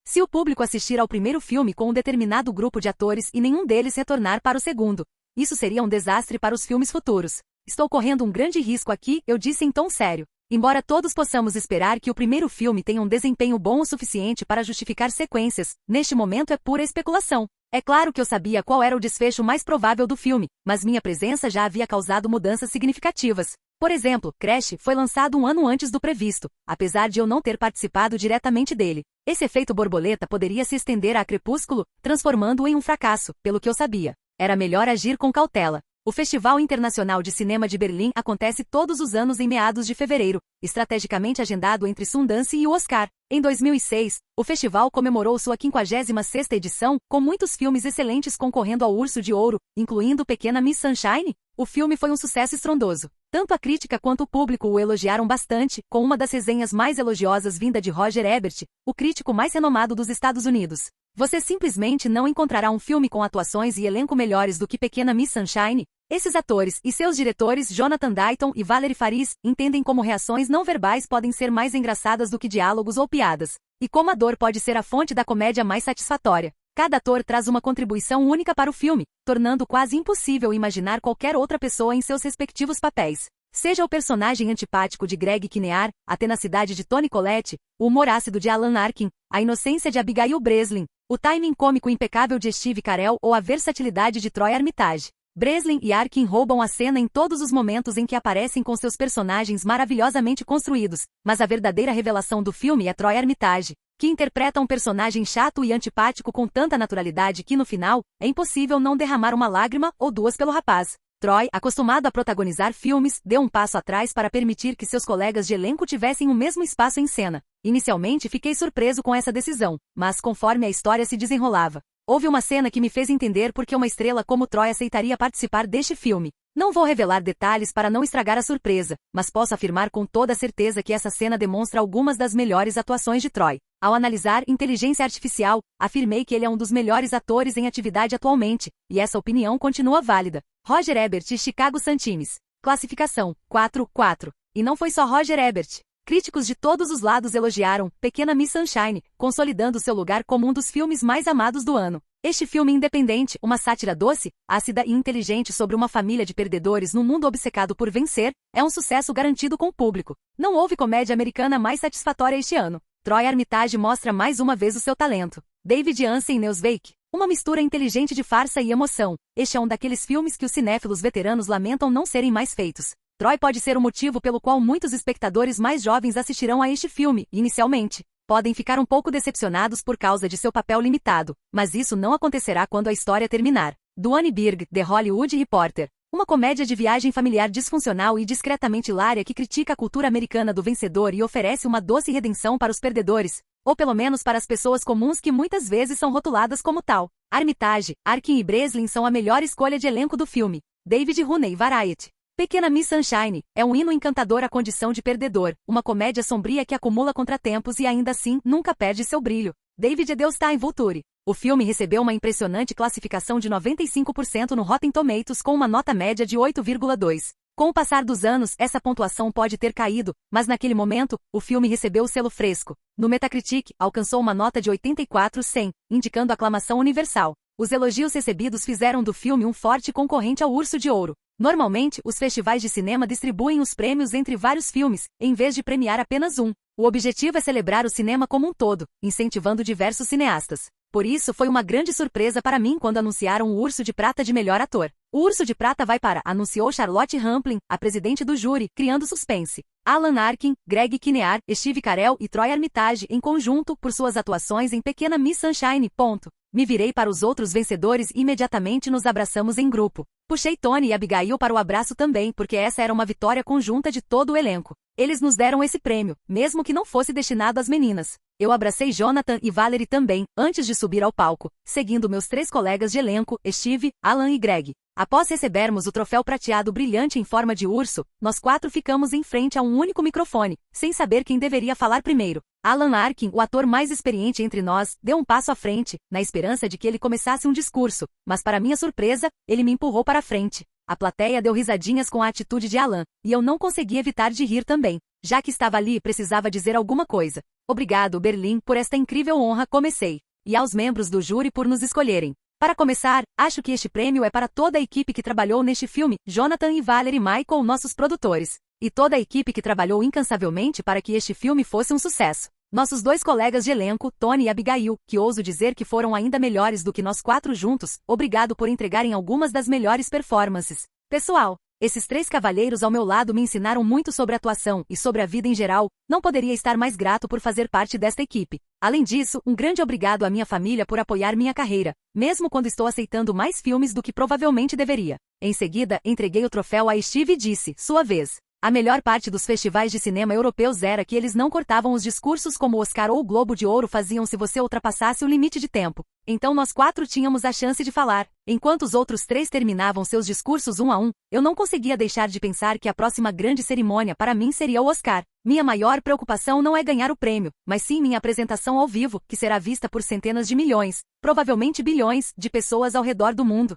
Se o público assistir ao primeiro filme com um determinado grupo de atores e nenhum deles retornar para o segundo, isso seria um desastre para os filmes futuros. Estou correndo um grande risco aqui, eu disse em tom sério. Embora todos possamos esperar que o primeiro filme tenha um desempenho bom o suficiente para justificar sequências, neste momento é pura especulação. É claro que eu sabia qual era o desfecho mais provável do filme, mas minha presença já havia causado mudanças significativas. Por exemplo, Crash foi lançado um ano antes do previsto, apesar de eu não ter participado diretamente dele. Esse efeito borboleta poderia se estender a Crepúsculo, transformando-o em um fracasso, pelo que eu sabia. Era melhor agir com cautela. O Festival Internacional de Cinema de Berlim acontece todos os anos em meados de fevereiro, estrategicamente agendado entre Sundance e o Oscar. Em 2006, o festival comemorou sua 56ª edição, com muitos filmes excelentes concorrendo ao Urso de Ouro, incluindo Pequena Miss Sunshine. O filme foi um sucesso estrondoso. Tanto a crítica quanto o público o elogiaram bastante, com uma das resenhas mais elogiosas vinda de Roger Ebert, o crítico mais renomado dos Estados Unidos. Você simplesmente não encontrará um filme com atuações e elenco melhores do que Pequena Miss Sunshine. Esses atores e seus diretores Jonathan Dayton e Valerie Faris entendem como reações não verbais podem ser mais engraçadas do que diálogos ou piadas, e como a dor pode ser a fonte da comédia mais satisfatória. Cada ator traz uma contribuição única para o filme, tornando quase impossível imaginar qualquer outra pessoa em seus respectivos papéis. Seja o personagem antipático de Greg Kinnear, a tenacidade de Toni Collette, o humor ácido de Alan Arkin, a inocência de Abigail Breslin, o timing cômico impecável de Steve Carell ou a versatilidade de Troy Armitage. Breslin e Arkin roubam a cena em todos os momentos em que aparecem com seus personagens maravilhosamente construídos, mas a verdadeira revelação do filme é Troy Armitage, que interpreta um personagem chato e antipático com tanta naturalidade que no final, é impossível não derramar uma lágrima ou duas pelo rapaz. Troy, acostumado a protagonizar filmes, deu um passo atrás para permitir que seus colegas de elenco tivessem o mesmo espaço em cena. Inicialmente fiquei surpreso com essa decisão, mas conforme a história se desenrolava, houve uma cena que me fez entender por que uma estrela como Troy aceitaria participar deste filme. Não vou revelar detalhes para não estragar a surpresa, mas posso afirmar com toda certeza que essa cena demonstra algumas das melhores atuações de Troy. Ao analisar Inteligência Artificial, afirmei que ele é um dos melhores atores em atividade atualmente, e essa opinião continua válida. Roger Ebert e Chicago Sun-Times. Classificação: 4-4. E não foi só Roger Ebert. Críticos de todos os lados elogiaram Pequena Miss Sunshine, consolidando seu lugar como um dos filmes mais amados do ano. Este filme independente, uma sátira doce, ácida e inteligente sobre uma família de perdedores num mundo obcecado por vencer, é um sucesso garantido com o público. Não houve comédia americana mais satisfatória este ano. Troy Armitage mostra mais uma vez o seu talento. David Ansem Newsweek. Uma mistura inteligente de farsa e emoção. Este é um daqueles filmes que os cinéfilos veteranos lamentam não serem mais feitos. Troy pode ser o motivo pelo qual muitos espectadores mais jovens assistirão a este filme, inicialmente. Podem ficar um pouco decepcionados por causa de seu papel limitado, mas isso não acontecerá quando a história terminar. Duane Birg, The Hollywood Reporter. Uma comédia de viagem familiar disfuncional e discretamente hilária que critica a cultura americana do vencedor e oferece uma doce redenção para os perdedores, ou pelo menos para as pessoas comuns que muitas vezes são rotuladas como tal. Armitage, Arkin e Breslin são a melhor escolha de elenco do filme. David Rooney, Variety. Pequena Miss Sunshine, é um hino encantador à condição de perdedor, uma comédia sombria que acumula contratempos e ainda assim nunca perde seu brilho. David Edelstein, Vulture. O filme recebeu uma impressionante classificação de 95% no Rotten Tomatoes com uma nota média de 8,2. Com o passar dos anos, essa pontuação pode ter caído, mas naquele momento, o filme recebeu o selo fresco. No Metacritic, alcançou uma nota de 84/100, indicando aclamação universal. Os elogios recebidos fizeram do filme um forte concorrente ao Urso de Ouro. Normalmente, os festivais de cinema distribuem os prêmios entre vários filmes, em vez de premiar apenas um. O objetivo é celebrar o cinema como um todo, incentivando diversos cineastas. Por isso foi uma grande surpresa para mim quando anunciaram o Urso de Prata de melhor ator. O Urso de Prata vai para, anunciou Charlotte Rampling, a presidente do júri, criando suspense. Alan Arkin, Greg Kinnear, Steve Carell e Troy Armitage em conjunto por suas atuações em Pequena Miss Sunshine. Me virei para os outros vencedores e imediatamente nos abraçamos em grupo. Puxei Tony e Abigail para o abraço também, porque essa era uma vitória conjunta de todo o elenco. Eles nos deram esse prêmio, mesmo que não fosse destinado às meninas. Eu abracei Jonathan e Valerie também, antes de subir ao palco, seguindo meus 3 colegas de elenco, Steve, Alan e Greg. Após recebermos o troféu prateado brilhante em forma de urso, nós 4 ficamos em frente a um único microfone, sem saber quem deveria falar primeiro. Alan Arkin, o ator mais experiente entre nós, deu um passo à frente, na esperança de que ele começasse um discurso, mas para minha surpresa, ele me empurrou para a frente. A plateia deu risadinhas com a atitude de Alan, e eu não consegui evitar de rir também. Já que estava ali e precisava dizer alguma coisa. Obrigado, Berlim, por esta incrível honra, comecei. E aos membros do júri por nos escolherem. Para começar, acho que este prêmio é para toda a equipe que trabalhou neste filme, Jonathan e Valerie Michael, nossos produtores. E toda a equipe que trabalhou incansavelmente para que este filme fosse um sucesso. Nossos 2 colegas de elenco, Tony e Abigail, que ouso dizer que foram ainda melhores do que nós 4 juntos, obrigado por entregarem algumas das melhores performances. Pessoal, esses 3 cavalheiros ao meu lado me ensinaram muito sobre atuação e sobre a vida em geral, não poderia estar mais grato por fazer parte desta equipe. Além disso, um grande obrigado à minha família por apoiar minha carreira, mesmo quando estou aceitando mais filmes do que provavelmente deveria. Em seguida, entreguei o troféu a Steve e disse, sua vez. A melhor parte dos festivais de cinema europeus era que eles não cortavam os discursos como o Oscar ou o Globo de Ouro faziam se você ultrapassasse o limite de tempo. Então nós 4 tínhamos a chance de falar. Enquanto os outros 3 terminavam seus discursos um a um, eu não conseguia deixar de pensar que a próxima grande cerimônia para mim seria o Oscar. Minha maior preocupação não é ganhar o prêmio, mas sim minha apresentação ao vivo, que será vista por centenas de milhões, provavelmente bilhões, de pessoas ao redor do mundo.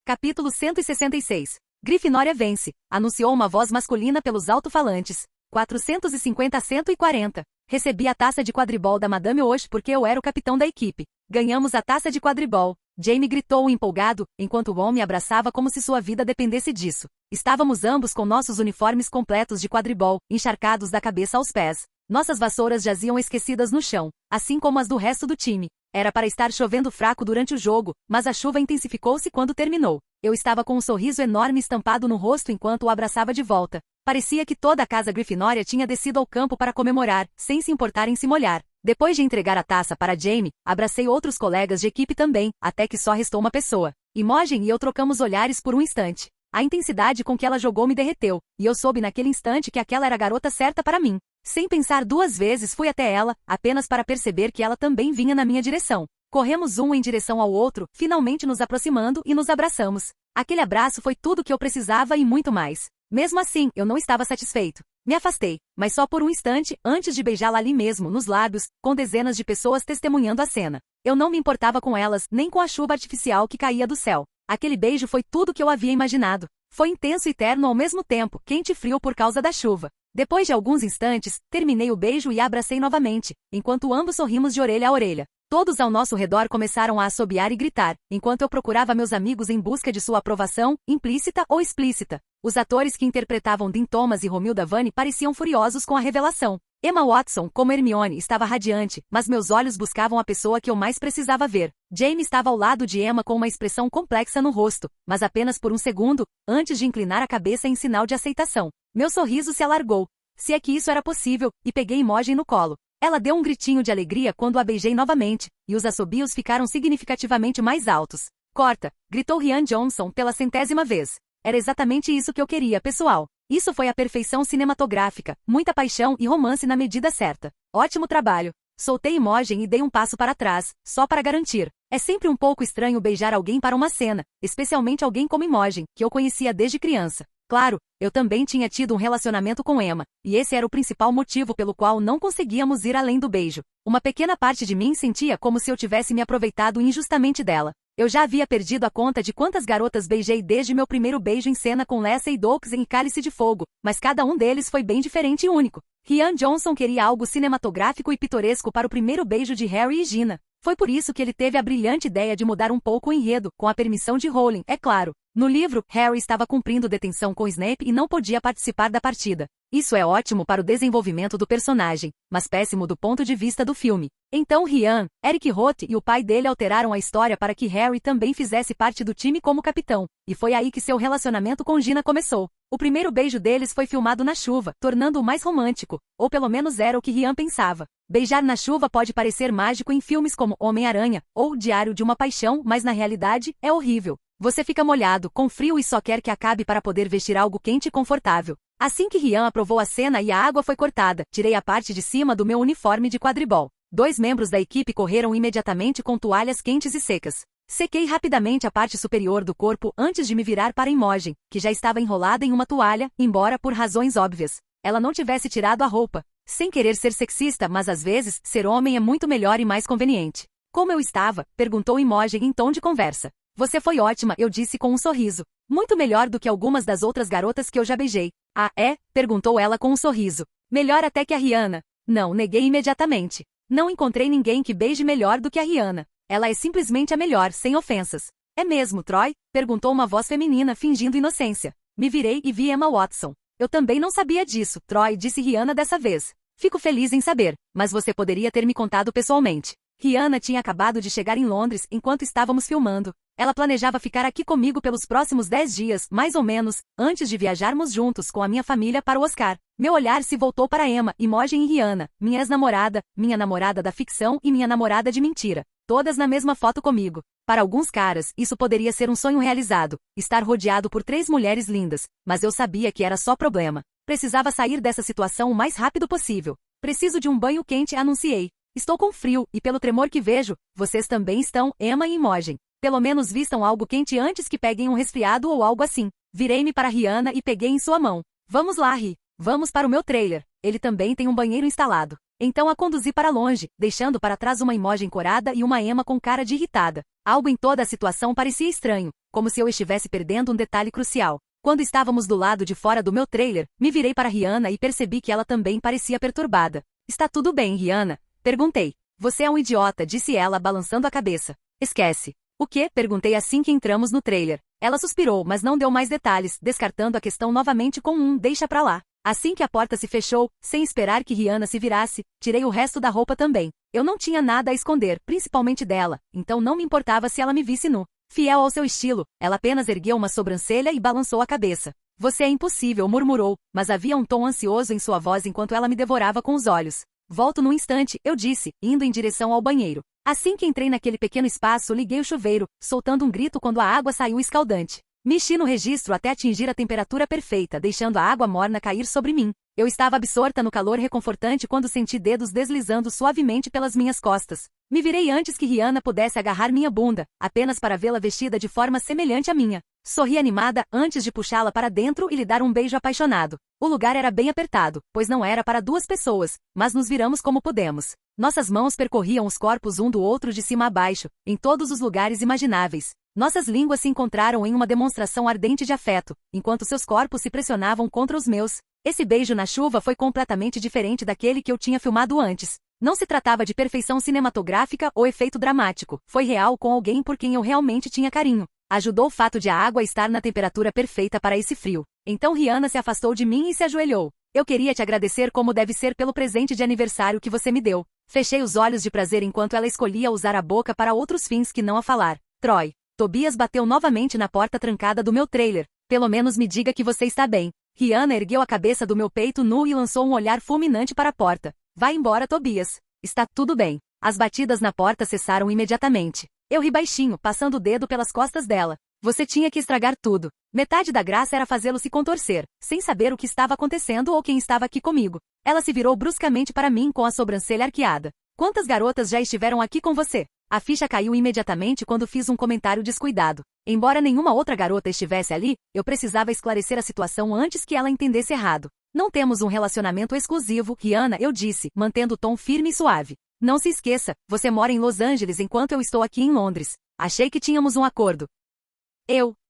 Capítulo 166. Grifinória vence, anunciou uma voz masculina pelos alto-falantes. 450 a 140. Recebi a taça de quadribol da Madame hoje porque eu era o capitão da equipe. Ganhamos a taça de quadribol. Jamie gritou empolgado, enquanto Ron me abraçava como se sua vida dependesse disso. Estávamos ambos com nossos uniformes completos de quadribol, encharcados da cabeça aos pés. Nossas vassouras jaziam esquecidas no chão, assim como as do resto do time. Era para estar chovendo fraco durante o jogo, mas a chuva intensificou-se quando terminou. Eu estava com um sorriso enorme estampado no rosto enquanto o abraçava de volta. Parecia que toda a casa Grifinória tinha descido ao campo para comemorar, sem se importar em se molhar. Depois de entregar a taça para Jamie, abracei outros colegas de equipe também, até que só restou uma pessoa. Imogen e eu trocamos olhares por um instante. A intensidade com que ela jogou me derreteu, e eu soube naquele instante que aquela era a garota certa para mim. Sem pensar 2 vezes fui até ela, apenas para perceber que ela também vinha na minha direção. Corremos um em direção ao outro, finalmente nos aproximando e nos abraçamos. Aquele abraço foi tudo que eu precisava e muito mais. Mesmo assim, eu não estava satisfeito. Me afastei, mas só por um instante, antes de beijá-la ali mesmo, nos lábios, com dezenas de pessoas testemunhando a cena. Eu não me importava com elas, nem com a chuva artificial que caía do céu. Aquele beijo foi tudo que eu havia imaginado. Foi intenso e terno ao mesmo tempo, quente e frio por causa da chuva. Depois de alguns instantes, terminei o beijo e a abracei novamente, enquanto ambos sorrimos de orelha a orelha. Todos ao nosso redor começaram a assobiar e gritar, enquanto eu procurava meus amigos em busca de sua aprovação, implícita ou explícita. Os atores que interpretavam Dean Thomas e Romilda Vane pareciam furiosos com a revelação. Emma Watson, como Hermione, estava radiante, mas meus olhos buscavam a pessoa que eu mais precisava ver. Jamie estava ao lado de Emma com uma expressão complexa no rosto, mas apenas por um segundo, antes de inclinar a cabeça em sinal de aceitação. Meu sorriso se alargou, se é que isso era possível, e peguei Imogen no colo. Ela deu um gritinho de alegria quando a beijei novamente, e os assobios ficaram significativamente mais altos. Corta! Gritou Rian Johnson pela 100ª vez. Era exatamente isso que eu queria, pessoal. Isso foi a perfeição cinematográfica, muita paixão e romance na medida certa. Ótimo trabalho. Soltei Imogen e dei um passo para trás, só para garantir. É sempre um pouco estranho beijar alguém para uma cena, especialmente alguém como Imogen, que eu conhecia desde criança. Claro, eu também tinha tido um relacionamento com Emma, e esse era o principal motivo pelo qual não conseguíamos ir além do beijo. Uma pequena parte de mim sentia como se eu tivesse me aproveitado injustamente dela. Eu já havia perdido a conta de quantas garotas beijei desde meu primeiro beijo em cena com Leslie Doakes em Cálice de Fogo, mas cada um deles foi bem diferente e único. Rian Johnson queria algo cinematográfico e pitoresco para o primeiro beijo de Harry e Gina. Foi por isso que ele teve a brilhante ideia de mudar um pouco o enredo, com a permissão de Rowling, é claro. No livro, Harry estava cumprindo detenção com Snape e não podia participar da partida. Isso é ótimo para o desenvolvimento do personagem, mas péssimo do ponto de vista do filme. Então Rian, Eric Roth e o pai dele alteraram a história para que Harry também fizesse parte do time como capitão, e foi aí que seu relacionamento com Gina começou. O primeiro beijo deles foi filmado na chuva, tornando-o mais romântico, ou pelo menos era o que Rian pensava. Beijar na chuva pode parecer mágico em filmes como Homem-Aranha ou Diário de uma Paixão, mas na realidade é horrível. Você fica molhado, com frio e só quer que acabe para poder vestir algo quente e confortável. Assim que Rian aprovou a cena e a água foi cortada, tirei a parte de cima do meu uniforme de quadribol. 2 membros da equipe correram imediatamente com toalhas quentes e secas. Sequei rapidamente a parte superior do corpo antes de me virar para Imogen, que já estava enrolada em uma toalha, embora por razões óbvias ela não tivesse tirado a roupa. Sem querer ser sexista, mas às vezes, ser homem é muito melhor e mais conveniente. Como eu estava? Perguntou Imogen em tom de conversa. Você foi ótima, eu disse com um sorriso. Muito melhor do que algumas das outras garotas que eu já beijei. Ah, é? Perguntou ela com um sorriso. Melhor até que a Rihanna. Não, neguei imediatamente. Não encontrei ninguém que beije melhor do que a Rihanna. Ela é simplesmente a melhor, sem ofensas. É mesmo, Troy? Perguntou uma voz feminina fingindo inocência. Me virei e vi Emma Watson. Eu também não sabia disso, Troy, disse Rihanna dessa vez. Fico feliz em saber, mas você poderia ter me contado pessoalmente. Rihanna tinha acabado de chegar em Londres enquanto estávamos filmando. Ela planejava ficar aqui comigo pelos próximos 10 dias, mais ou menos, antes de viajarmos juntos com a minha família para o Oscar. Meu olhar se voltou para Emma, Imogen e Rihanna, minha ex-namorada, minha namorada da ficção e minha namorada de mentira. Todas na mesma foto comigo. Para alguns caras, isso poderia ser um sonho realizado, estar rodeado por 3 mulheres lindas, mas eu sabia que era só problema. Precisava sair dessa situação o mais rápido possível. Preciso de um banho quente, anunciei. Estou com frio, e pelo tremor que vejo, vocês também estão, Emma e Imogen. Pelo menos vistam algo quente antes que peguem um resfriado ou algo assim. Virei-me para Rihanna e peguei em sua mão. Vamos lá, Ri. Vamos para o meu trailer. Ele também tem um banheiro instalado. Então a conduzi para longe, deixando para trás uma Imogen corada e uma Emma com cara de irritada. Algo em toda a situação parecia estranho, como se eu estivesse perdendo um detalhe crucial. Quando estávamos do lado de fora do meu trailer, me virei para Rihanna e percebi que ela também parecia perturbada. Está tudo bem, Rihanna? Perguntei. Você é um idiota, disse ela balançando a cabeça. Esquece. O quê? Perguntei assim que entramos no trailer. Ela suspirou, mas não deu mais detalhes, descartando a questão novamente com um deixa pra lá. Assim que a porta se fechou, sem esperar que Rihanna se virasse, tirei o resto da roupa também. Eu não tinha nada a esconder, principalmente dela, então não me importava se ela me visse nu. Fiel ao seu estilo, ela apenas ergueu uma sobrancelha e balançou a cabeça. Você é impossível, murmurou, mas havia um tom ansioso em sua voz enquanto ela me devorava com os olhos. Volto num instante, eu disse, indo em direção ao banheiro. Assim que entrei naquele pequeno espaço, liguei o chuveiro, soltando um grito quando a água saiu escaldante. Mexi no registro até atingir a temperatura perfeita, deixando a água morna cair sobre mim. Eu estava absorta no calor reconfortante quando senti dedos deslizando suavemente pelas minhas costas. Me virei antes que Rihanna pudesse agarrar minha bunda, apenas para vê-la vestida de forma semelhante à minha. Sorri animada antes de puxá-la para dentro e lhe dar um beijo apaixonado. O lugar era bem apertado, pois não era para 2 pessoas, mas nos viramos como pudemos. Nossas mãos percorriam os corpos um do outro de cima a baixo, em todos os lugares imagináveis. Nossas línguas se encontraram em uma demonstração ardente de afeto, enquanto seus corpos se pressionavam contra os meus. Esse beijo na chuva foi completamente diferente daquele que eu tinha filmado antes. Não se tratava de perfeição cinematográfica ou efeito dramático, foi real com alguém por quem eu realmente tinha carinho. Ajudou o fato de a água estar na temperatura perfeita para esse frio. Então Rihanna se afastou de mim e se ajoelhou. Eu queria te agradecer como deve ser pelo presente de aniversário que você me deu. Fechei os olhos de prazer enquanto ela escolhia usar a boca para outros fins que não a falar. Troy. Tobias bateu novamente na porta trancada do meu trailer. Pelo menos me diga que você está bem. Rihanna ergueu a cabeça do meu peito nu e lançou um olhar fulminante para a porta. Vai embora, Tobias. Está tudo bem. As batidas na porta cessaram imediatamente. Eu ri baixinho, passando o dedo pelas costas dela. Você tinha que estragar tudo. Metade da graça era fazê-lo se contorcer, sem saber o que estava acontecendo ou quem estava aqui comigo. Ela se virou bruscamente para mim com a sobrancelha arqueada. Quantas garotas já estiveram aqui com você? A ficha caiu imediatamente quando fiz um comentário descuidado. Embora nenhuma outra garota estivesse ali, eu precisava esclarecer a situação antes que ela entendesse errado. Não temos um relacionamento exclusivo, Rihanna, eu disse, mantendo o tom firme e suave. Não se esqueça, você mora em Los Angeles enquanto eu estou aqui em Londres. Achei que tínhamos um acordo.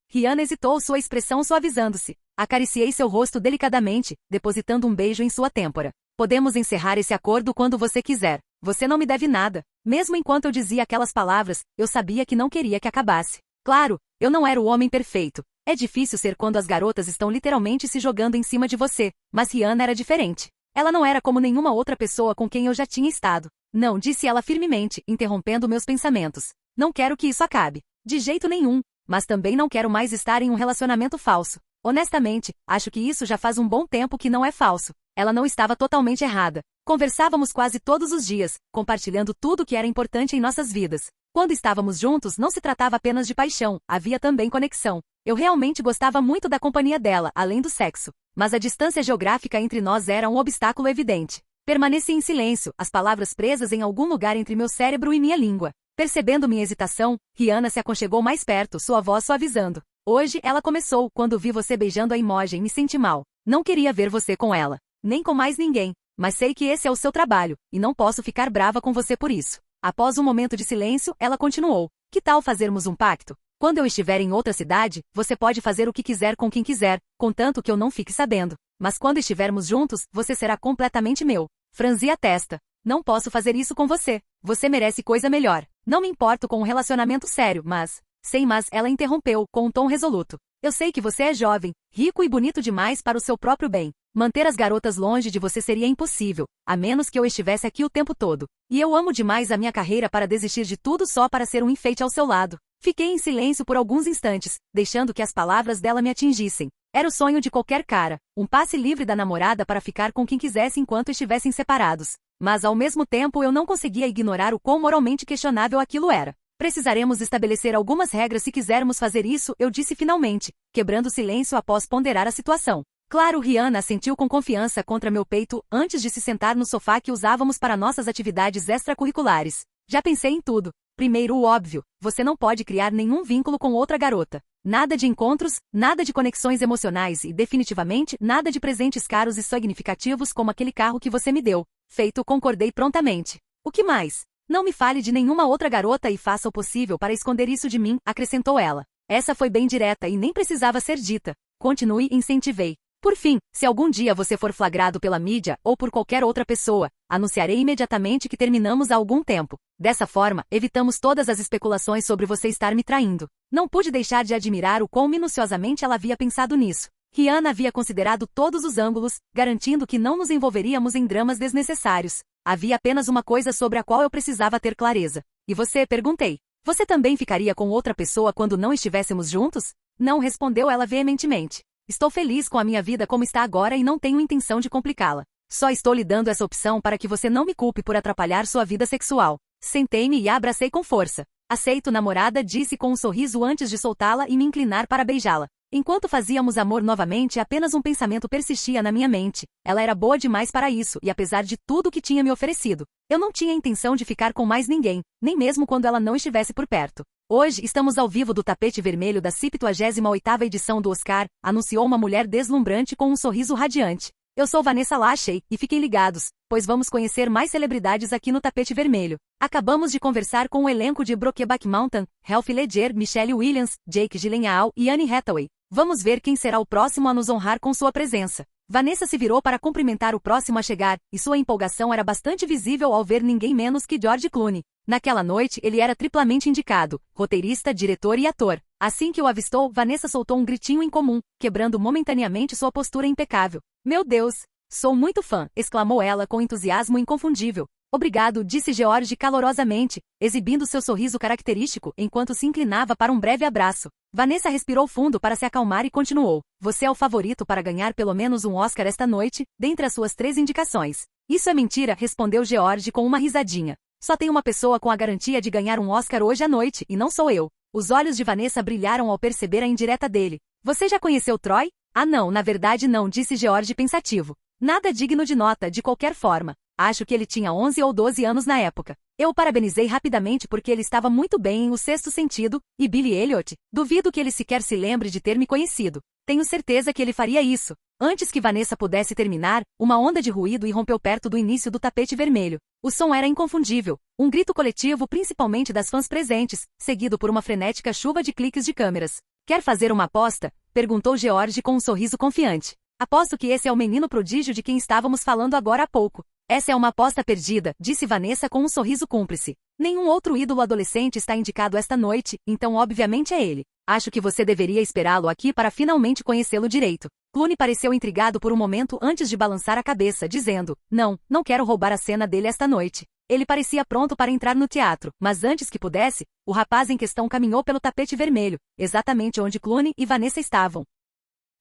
Rihanna hesitou, sua expressão suavizando-se. Acariciei seu rosto delicadamente, depositando um beijo em sua têmpora. Podemos encerrar esse acordo quando você quiser. Você não me deve nada. Mesmo enquanto eu dizia aquelas palavras, eu sabia que não queria que acabasse. Claro, eu não era o homem perfeito. É difícil ser quando as garotas estão literalmente se jogando em cima de você, mas Rihanna era diferente. Ela não era como nenhuma outra pessoa com quem eu já tinha estado. Não, disse ela firmemente, interrompendo meus pensamentos. Não quero que isso acabe. De jeito nenhum. Mas também não quero mais estar em um relacionamento falso. Honestamente, acho que isso já faz um bom tempo que não é falso. Ela não estava totalmente errada. Conversávamos quase todos os dias, compartilhando tudo que era importante em nossas vidas. Quando estávamos juntos, não se tratava apenas de paixão, havia também conexão. Eu realmente gostava muito da companhia dela, além do sexo. Mas a distância geográfica entre nós era um obstáculo evidente. Permaneci em silêncio, as palavras presas em algum lugar entre meu cérebro e minha língua. Percebendo minha hesitação, Rihanna se aconchegou mais perto, sua voz suavizando. Hoje, ela começou, quando vi você beijando a Imogen me senti mal. Não queria ver você com ela. Nem com mais ninguém. Mas sei que esse é o seu trabalho, e não posso ficar brava com você por isso. Após um momento de silêncio, ela continuou. Que tal fazermos um pacto? Quando eu estiver em outra cidade, você pode fazer o que quiser com quem quiser, contanto que eu não fique sabendo. Mas quando estivermos juntos, você será completamente meu. Franzi a testa. Não posso fazer isso com você. Você merece coisa melhor. Não me importo com um relacionamento sério, mas... Sem mas, ela interrompeu, com um tom resoluto. Eu sei que você é jovem, rico e bonito demais para o seu próprio bem. Manter as garotas longe de você seria impossível, a menos que eu estivesse aqui o tempo todo. E eu amo demais a minha carreira para desistir de tudo só para ser um enfeite ao seu lado. Fiquei em silêncio por alguns instantes, deixando que as palavras dela me atingissem. Era o sonho de qualquer cara, um passe livre da namorada para ficar com quem quisesse enquanto estivessem separados. Mas ao mesmo tempo eu não conseguia ignorar o quão moralmente questionável aquilo era. Precisaremos estabelecer algumas regras se quisermos fazer isso, eu disse finalmente, quebrando o silêncio após ponderar a situação. Claro, Rihanna assentiu com confiança contra meu peito antes de se sentar no sofá que usávamos para nossas atividades extracurriculares. Já pensei em tudo. Primeiro, o óbvio, você não pode criar nenhum vínculo com outra garota. Nada de encontros, nada de conexões emocionais e, definitivamente, nada de presentes caros e significativos como aquele carro que você me deu. Feito, concordei prontamente. O que mais? Não me fale de nenhuma outra garota e faça o possível para esconder isso de mim, acrescentou ela. Essa foi bem direta e nem precisava ser dita. Continue, incentivei. Por fim, se algum dia você for flagrado pela mídia ou por qualquer outra pessoa, anunciarei imediatamente que terminamos há algum tempo. Dessa forma, evitamos todas as especulações sobre você estar me traindo. Não pude deixar de admirar o quão minuciosamente ela havia pensado nisso. Rihanna havia considerado todos os ângulos, garantindo que não nos envolveríamos em dramas desnecessários. Havia apenas uma coisa sobre a qual eu precisava ter clareza. E você? Perguntei. Você também ficaria com outra pessoa quando não estivéssemos juntos? Não, respondeu ela veementemente. Estou feliz com a minha vida como está agora e não tenho intenção de complicá-la. Só estou lhe dando essa opção para que você não me culpe por atrapalhar sua vida sexual. Sentei-me e a abracei com força. Aceito, namorada, disse com um sorriso antes de soltá-la e me inclinar para beijá-la. Enquanto fazíamos amor novamente, apenas um pensamento persistia na minha mente. Ela era boa demais para isso, e apesar de tudo que tinha me oferecido, eu não tinha intenção de ficar com mais ninguém, nem mesmo quando ela não estivesse por perto. Hoje estamos ao vivo do tapete vermelho da 78ª edição do Oscar, anunciou uma mulher deslumbrante com um sorriso radiante. Eu sou Vanessa Lachey, e fiquem ligados, pois vamos conhecer mais celebridades aqui no tapete vermelho. Acabamos de conversar com o elenco de Brokeback Mountain, Heath Ledger, Michelle Williams, Jake Gyllenhaal e Anne Hathaway. Vamos ver quem será o próximo a nos honrar com sua presença. Vanessa se virou para cumprimentar o próximo a chegar, e sua empolgação era bastante visível ao ver ninguém menos que George Clooney. Naquela noite ele era triplamente indicado, roteirista, diretor e ator. Assim que o avistou, Vanessa soltou um gritinho incomum, quebrando momentaneamente sua postura impecável. Meu Deus! Sou muito fã! Exclamou ela com entusiasmo inconfundível. Obrigado, disse George calorosamente, exibindo seu sorriso característico enquanto se inclinava para um breve abraço. Vanessa respirou fundo para se acalmar e continuou. Você é o favorito para ganhar pelo menos um Oscar esta noite, dentre as suas 3 indicações. Isso é mentira, respondeu George com uma risadinha. Só tem uma pessoa com a garantia de ganhar um Oscar hoje à noite, e não sou eu. Os olhos de Vanessa brilharam ao perceber a indireta dele. Você já conheceu Troy? Ah não, na verdade não, disse George pensativo. Nada digno de nota, de qualquer forma. Acho que ele tinha 11 ou 12 anos na época. Eu o parabenizei rapidamente porque ele estava muito bem em O Sexto Sentido, e Billy Elliot, duvido que ele sequer se lembre de ter me conhecido. Tenho certeza que ele faria isso. Antes que Vanessa pudesse terminar, uma onda de ruído irrompeu perto do início do tapete vermelho. O som era inconfundível, um grito coletivo principalmente das fãs presentes, seguido por uma frenética chuva de cliques de câmeras. Quer fazer uma aposta? Perguntou George com um sorriso confiante. Aposto que esse é o menino prodígio de quem estávamos falando agora há pouco. Essa é uma aposta perdida, disse Vanessa com um sorriso cúmplice. Nenhum outro ídolo adolescente está indicado esta noite, então obviamente é ele. Acho que você deveria esperá-lo aqui para finalmente conhecê-lo direito. Clooney pareceu intrigado por um momento antes de balançar a cabeça, dizendo, não quero roubar a cena dele esta noite. Ele parecia pronto para entrar no teatro, mas antes que pudesse, o rapaz em questão caminhou pelo tapete vermelho, exatamente onde Clooney e Vanessa estavam.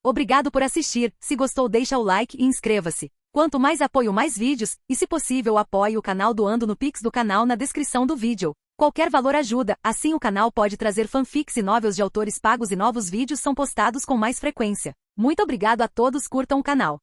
Obrigado por assistir, se gostou deixa o like e inscreva-se. Quanto mais apoio mais vídeos, e se possível apoie o canal doando no Pix do canal na descrição do vídeo. Qualquer valor ajuda, assim o canal pode trazer fanfics e novels de autores pagos e novos vídeos são postados com mais frequência. Muito obrigado a todos, curtam o canal.